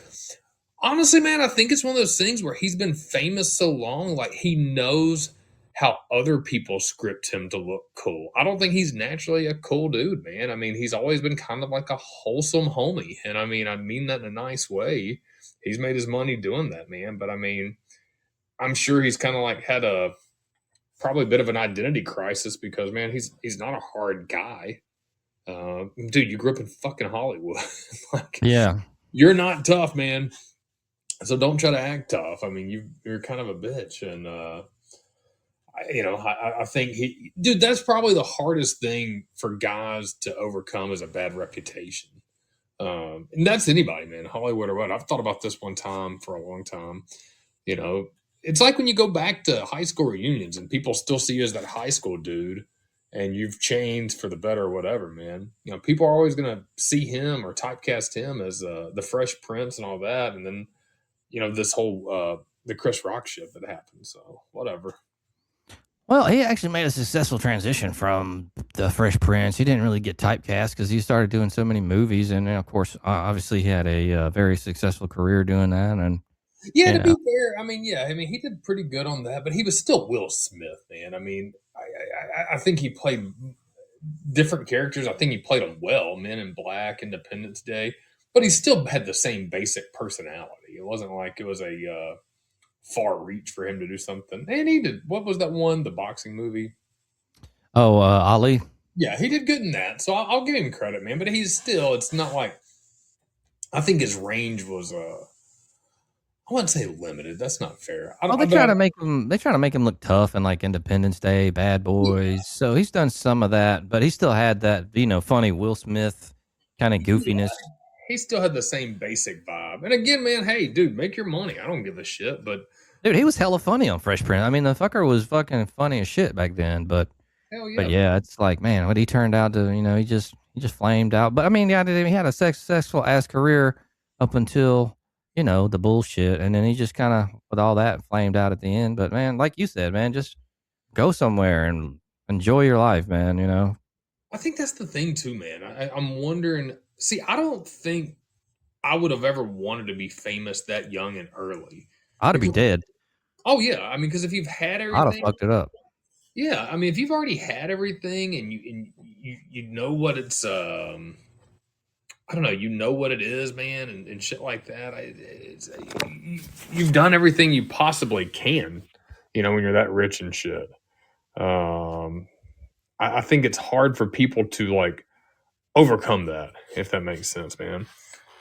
honestly, man, I think it's one of those things where he's been famous so long, like he knows how other people script him to look cool. I don't think he's naturally a cool dude, man. I mean, he's always been kind of like a wholesome homie. And I mean that in a nice way. He's made his money doing that, man. But I mean, I'm sure he's kind of like had probably a bit of an identity crisis because, man, he's not a hard guy. Dude, you grew up in fucking Hollywood. Like, yeah, you're not tough, man. So don't try to act tough. I mean, you're kind of a bitch, and I think dude, that's probably the hardest thing for guys to overcome is a bad reputation. And that's anybody, man, Hollywood or what. I've thought about this one time for a long time. It's like when you go back to high school reunions and people still see you as that high school dude. and you've changed for the better or whatever, man. People are always gonna see him or typecast him as the Fresh Prince and all that, and then this whole the Chris Rock shit that happened. So whatever. Well, he actually made a successful transition from the Fresh Prince. He didn't really get typecast because he started doing so many movies, and of course, obviously, he had a very successful career doing that. And Yeah, to be fair, he did pretty good on that, but he was still Will Smith, man. I think he played different characters. I think he played them well, Men in Black, Independence Day, but he still had the same basic personality. It wasn't like it was a far reach for him to do something. And he did. What was that one? The boxing movie. Ali. Yeah, he did good in that. So I'll give him credit, man. But he's still. It's not like. I think his range was. I wouldn't say limited. That's not fair. They try to make him. They try to make him look tough in like Independence Day, Bad Boys. Yeah. So he's done some of that, but he still had that funny Will Smith kind of goofiness. Yeah, he still had the same basic vibe. And again, man, hey, dude, make your money. I don't give a shit. But dude, he was hella funny on Fresh Prince. I mean, the fucker was fucking funny as shit back then. But hell yeah. But yeah, it's like, man, what he turned out to, he just flamed out. But I mean, yeah, he had a successful ass career up until the bullshit, and then he just kind of with all that flamed out at the end. But man, like you said, man, just go somewhere and enjoy your life, man. I think that's the thing too, man. I'm wondering. See, I don't think I would have ever wanted to be famous that young and early. I'd be dead. Oh yeah, I mean, because if you've had everything, I'd have fucked it up. Yeah, I mean, if you've already had everything and you know what it's I don't know, you know what it is, man, and shit like that. You've done everything you possibly can, when you're that rich and shit. I think it's hard for people to like overcome that, if that makes sense, man.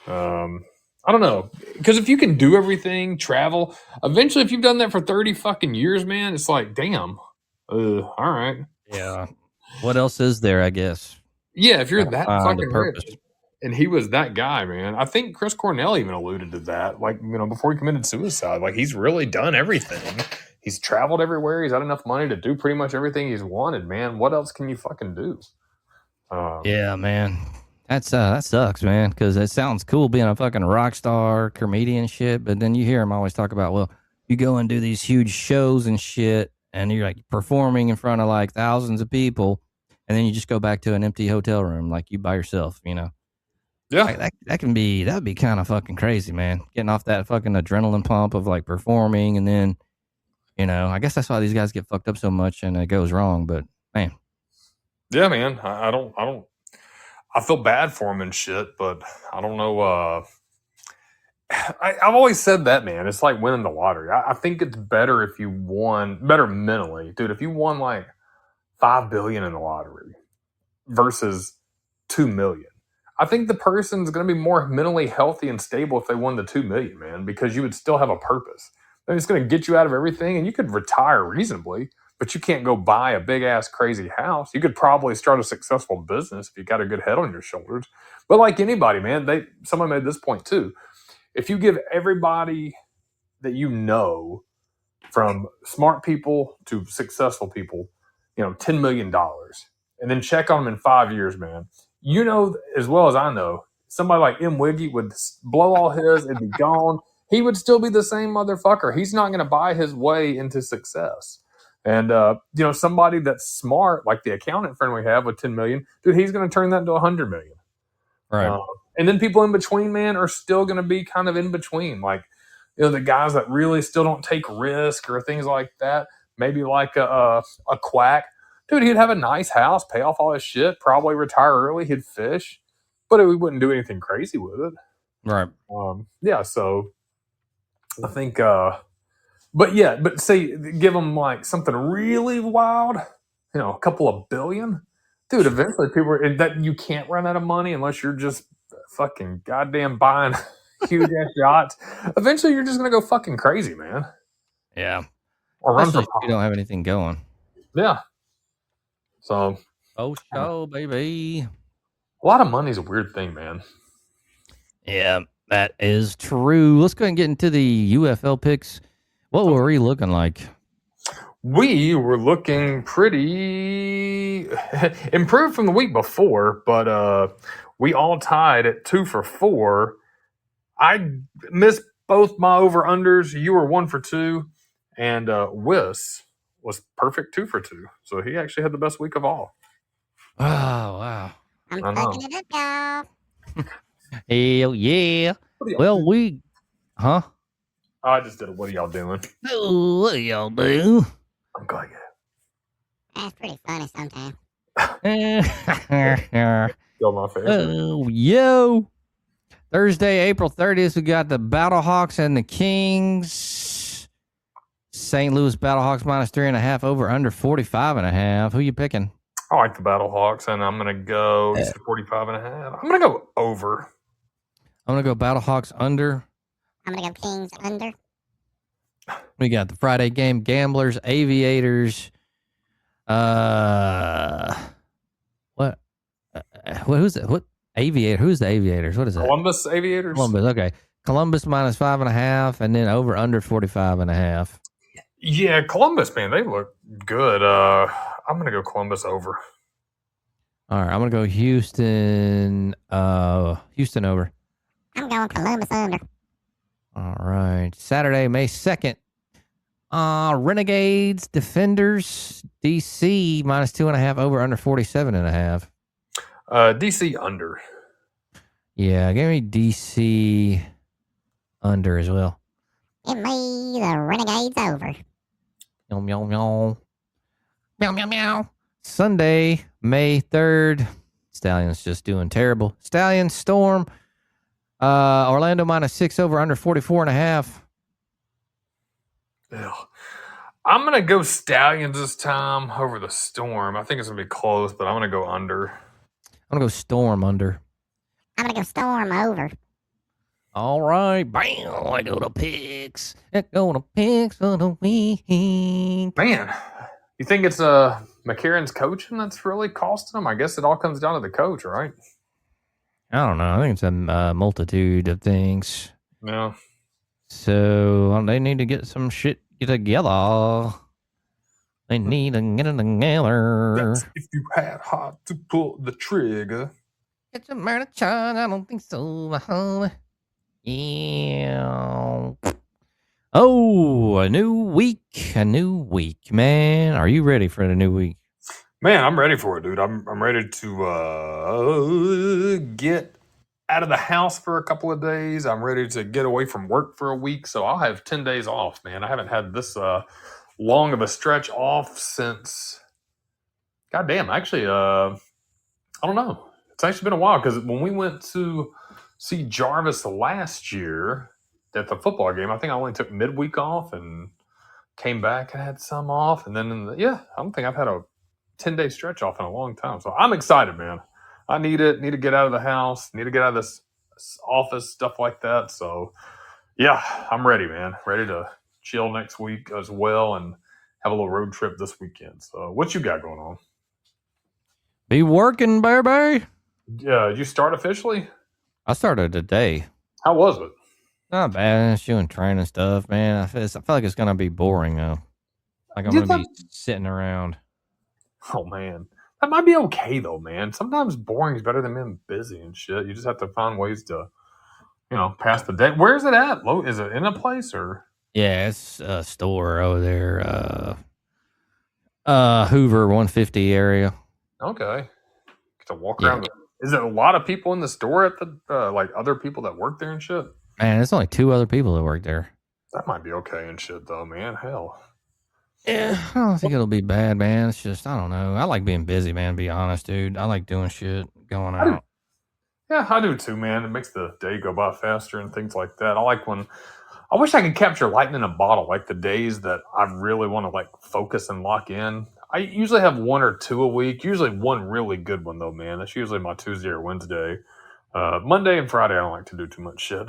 I don't know, because if you can do everything, travel, eventually, if you've done that for 30 fucking years, man, it's like, damn. All right. Yeah. What else is there? I guess. Yeah, if you're that fucking rich. And he was that guy, man. I think Chris Cornell even alluded to that. Like, before he committed suicide, like he's really done everything. He's traveled everywhere. He's had enough money to do pretty much everything he's wanted, man. What else can you fucking do? Yeah, man. That sucks, man. Because it sounds cool being a fucking rock star, comedian shit. But then you hear him always talk about, well, you go and do these huge shows and shit, and you're like performing in front of like thousands of people, and then you just go back to an empty hotel room, like you by yourself, Yeah, like, that would be kind of fucking crazy, man. Getting off that fucking adrenaline pump of like performing, and then, I guess that's why these guys get fucked up so much and it goes wrong. But man, yeah, man, I feel bad for him and shit, but I don't know. I've always said that, man. It's like winning the lottery. I think it's better if you won better mentally, dude. If you won like $5 billion in the lottery versus 2 million, I think the person's going to be more mentally healthy and stable if they won the 2 million, man, because you would still have a purpose. And it's going to get you out of everything, and you could retire reasonably, but you can't go buy a big ass crazy house. You could probably start a successful business if you got a good head on your shoulders. But like anybody, man, someone made this point too. If you give everybody that from smart people to successful people, $10 million, and then check on them in 5 years, man, as well as I know, somebody like M. Wiggy would blow all his, it'd be gone. He would still be the same motherfucker. He's not going to buy his way into success. And, somebody that's smart, like the accountant friend we have with 10 million, dude, he's going to turn that into 100 million. Right. And then people in between, man, are still going to be kind of in between. Like, the guys that really still don't take risk or things like that, maybe like a quack. Dude, he'd have a nice house, pay off all his shit, probably retire early, he'd fish, but we wouldn't do anything crazy with it. Right. Yeah, so I think, but say, give them like something really wild, a couple of billion. Dude, eventually that you can't run out of money unless you're just fucking goddamn buying huge ass yachts. Eventually, you're just gonna go fucking crazy, man. Yeah. Or run if you don't have anything going. Yeah. So. Oh, show, baby. A lot of money's a weird thing, man. Yeah, that is true. Let's go ahead and get into the UFL picks. What were we looking like? We were looking pretty improved from the week before, but we all tied at 2 for 4. I missed both my over unders. You were 1 for 2, and Wiss was perfect 2 for 2. So he actually had the best week of all. Oh, wow. I'm I know. fucking it up, y'all. Hell yeah. What are y'all Well, doing? huh? I just did it. What are y'all doing? Oh, what do y'all do? I'm glad you That's pretty funny sometimes. killed my favorite. Oh, yo. Thursday, April 30th, we got the Battlehawks and the Kings. St. Louis Battlehawks minus 3.5 over under 45.5. Who you picking? I like the Battlehawks, and I'm going to go 45.5. I'm going to go over. I'm going to go Battlehawks under. I'm gonna go Kings under. We got the Friday game, Gamblers, Aviators. What? Who's it? What? Aviator? Who's the Aviators? What is that? Columbus Aviators? Columbus. Okay. Columbus minus 5.5 and then over under 45.5. Yeah, Columbus, man, they look good. I'm going to go Columbus over. All right. I'm going to go Houston. Houston over. I'm going Columbus under. All right. Saturday, May 2nd. Renegades, Defenders, DC minus 2.5 over under 47.5. DC under. Yeah, give me DC under as well. Give me the Renegades over. Meow, meow, meow. Meow, meow, meow. Sunday, May 3rd. Stallions just doing terrible. Stallions, Storm. Orlando minus 6 over under 44.5. Yeah. I'm going to go Stallions this time over the Storm. I think it's going to be close, but I'm going to go under. I'm going to go Storm under. I'm gonna go Storm over. All right. Bam. I go to picks. I go to picks for the week. Man, you think it's McCarron's coaching that's really costing him? I guess it all comes down to the coach, right? I don't know. I think it's a multitude of things. Yeah. So they need to get some shit together. They need to get it together. That's if you had heart to pull the trigger. It's a murder charge. I don't think so. Yeah. Oh, a new week. A new week, man. Are you ready for the new week? Man, I'm ready for it, dude. I'm ready to get out of the house for a couple of days. I'm ready to get away from work for a week. So I'll have 10 days off, man. I haven't had this long of a stretch off since goddamn, actually I don't know. It's actually been a while because when we went to see Jarvis last year at the football game, I think I only took midweek off and came back and had some off. And then, I don't think I've had a 10-day stretch off in a long time. So I'm excited, man. I need it. Need to get out of the house. Need to get out of this office, stuff like that. So, yeah, I'm ready, man. Ready to chill next week as well and have a little road trip this weekend. So, what you got going on? Be working, baby. Yeah, did you start officially? I started today. How was it? Not bad. Just doing training stuff, man. I feel like it's gonna be boring though. Like I'm You gonna be sitting around. Oh man, that might be okay though, man. Sometimes boring is better than being busy and shit. You just have to find ways to, pass the day. Where's it at? Is it in a place or? Yeah, it's a store over there. Hoover 150 area. Okay, get to walk around. Is it a lot of people in the store at the like other people that work there and shit? Man, there's only 2 other people that work there. That might be okay and shit though, man. Hell. Yeah, I don't think it'll be bad, man. It's just I don't know. I like being busy, man. To be honest, dude. I like doing shit, going out. Yeah, I do too, man. It makes the day go by faster and things like that. I wish I could capture lightning in a bottle, like the days that I really want to like focus and lock in. I usually have 1 or 2 a week. Usually one really good one though, man. That's usually my Tuesday or Wednesday. Monday and Friday, I don't like to do too much shit.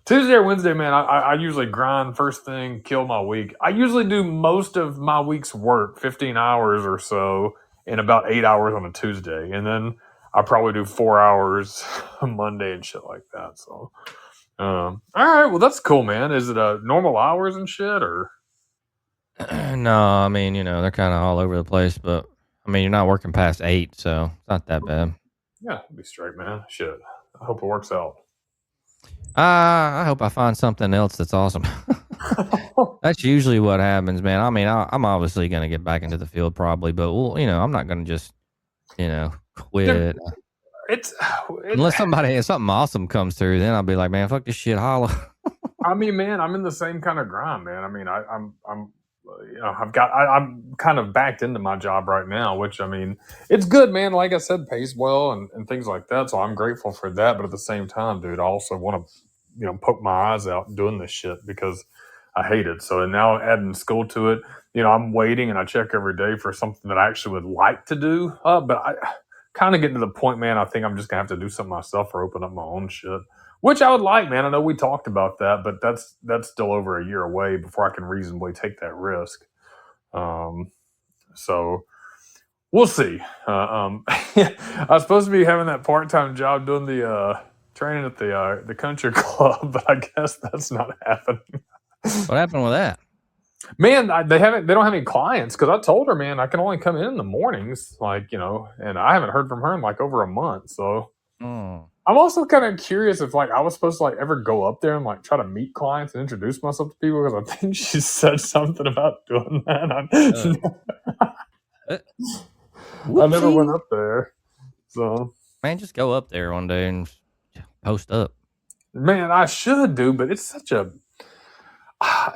Tuesday or Wednesday, man, I usually grind first thing, kill my week. I usually do most of my week's work, 15 hours or so, in about 8 hours on a Tuesday. And then I probably do 4 hours on Monday and shit like that. So, all right, well, that's cool, man. Is it normal hours and shit or? No, I mean, they're kind of all over the place, but I mean, you're not working past 8, so it's not that bad. Yeah, be straight, man. Shit. I hope it works out. I hope I find something else that's awesome. That's usually what happens, man. I mean, I'm obviously going to get back into the field probably, but I'm not going to just, quit. It's Unless something awesome comes through, then I'll be like, man, fuck this shit, holla. I mean, man, I'm in the same kind of grind, man. I mean, I'm I'm kind of backed into my job right now, which I mean, it's good, man. Like I said, pays well and things like that. So I'm grateful for that. But at the same time, dude, I also want to, poke my eyes out doing this shit because I hate it. So now adding school to it, I'm waiting and I check every day for something that I actually would like to do. But I kind of getting to the point, man, I think I'm just gonna have to do something myself or open up my own shit. Which I would like, man. I know we talked about that, but that's still over a year away before I can reasonably take that risk. So we'll see. I was supposed to be having that part-time job doing the training at the country club, but I guess that's not happening. What happened with that? Man, they don't have any clients because I told her, man, I can only come in the mornings, and I haven't heard from her in like over a month. So I'm also kind of curious if I was supposed to ever go up there and try to meet clients and introduce myself to people because I think she said something about doing that. I never went up there. So man, just go up there one day and post up. Man, I should do, but it's such a.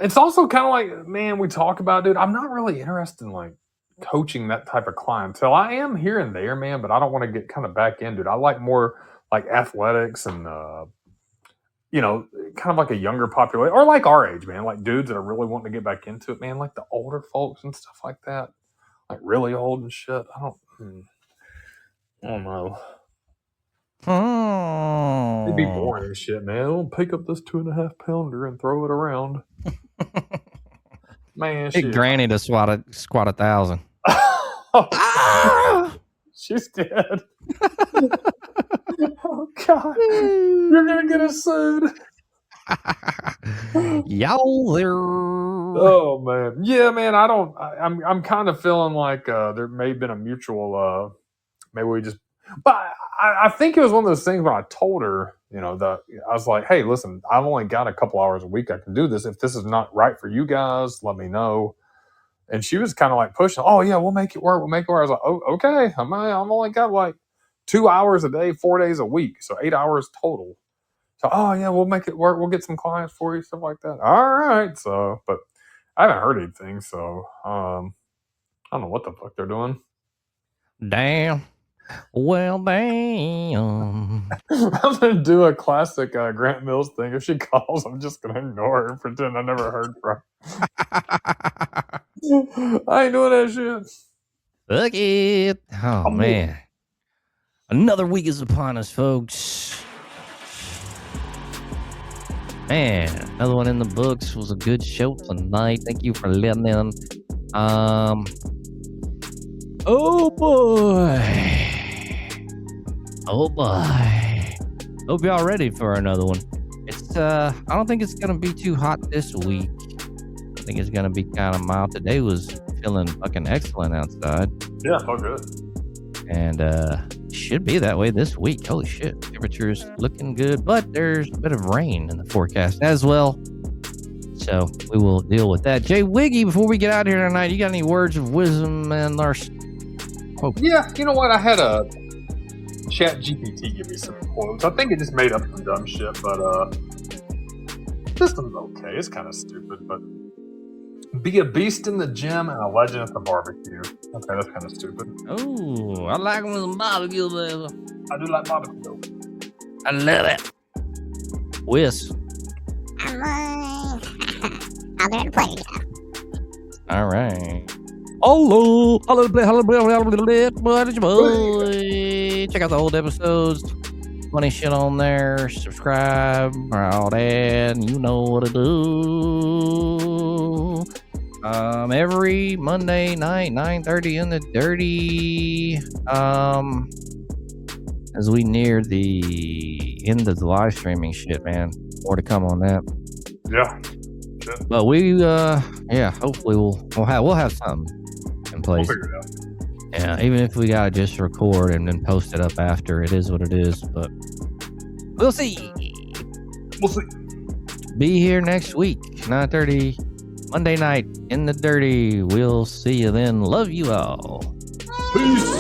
It's also kind of like, man, we talk about, dude. I'm not really interested in coaching that type of clientele. I am here and there, man, but I don't want to get kind of back into it. I like more athletics and kind of like a younger population or like our age, man, like dudes that are really wanting to get back into it, man, like the older folks and stuff like that, like really old and shit. I don't know. It'd be boring and shit, man. I'll pick up this 2.5 pounder and throw it around. Man, Get Granny to squat 1,000. She's dead. Oh God, you're gonna get us sued. Y'all there. Oh man, yeah, man. I'm kind of feeling like there may have been a mutual. Maybe we just. But I think it was one of those things when I told her, that I was like, hey, listen, I've only got a couple hours a week I can do this. If this is not right for you guys, let me know. And she was kind of pushing, oh yeah, we'll make it work. We'll make it work. I was like, oh, okay. I'm only got 2 hours a day, 4 days a week. So 8 hours total. So, oh yeah, we'll make it work. We'll get some clients for you, stuff like that. All right. So, but I haven't heard anything. So, I don't know what the fuck they're doing. Damn. Well, damn. I'm going to do a classic Grant Mills thing. If she calls, I'm just going to ignore her and pretend I never heard from her. I ain't doing that shit. Fuck it. Oh, man. Another week is upon us, folks. Man, another one in the books. Was a good show tonight. Thank you for listening. Oh boy. Hope y'all ready for another one. It's I don't think it's gonna be too hot this week. I think it's gonna be kind of mild. Today was feeling fucking excellent outside. Yeah, all good. And should be that way this week. Holy shit. Temperature's looking good, but there's a bit of rain in the forecast as well. So we will deal with that. Jay Wiggy, before we get out of here tonight, you got any words of wisdom and our quote? Yeah, you know what? I had a Chat GPT give me some quotes. I think it just made up some dumb shit, but this one's okay. It's kind of stupid, but be a beast in the gym and a legend at the barbecue. Okay, that's kind of stupid. Oh, I like them with some barbecue, baby. I do like barbecue. I love it. Whis. I'll be ready to play. All right. Hello. Check out the old episodes. Funny shit on there. Subscribe. All that. You know what to do. Every Monday night, 9:30 in the dirty. As we near the end of the live streaming shit, man. More to come on that. Yeah. Shit. But we, hopefully we'll have something in We'll place. figure it out. Yeah, even if we gotta just record and then post it up after, it is what it is. But we'll see. We'll see. Be here next week, 9:30, Monday night in the dirty. We'll see you then. Love you all. Peace.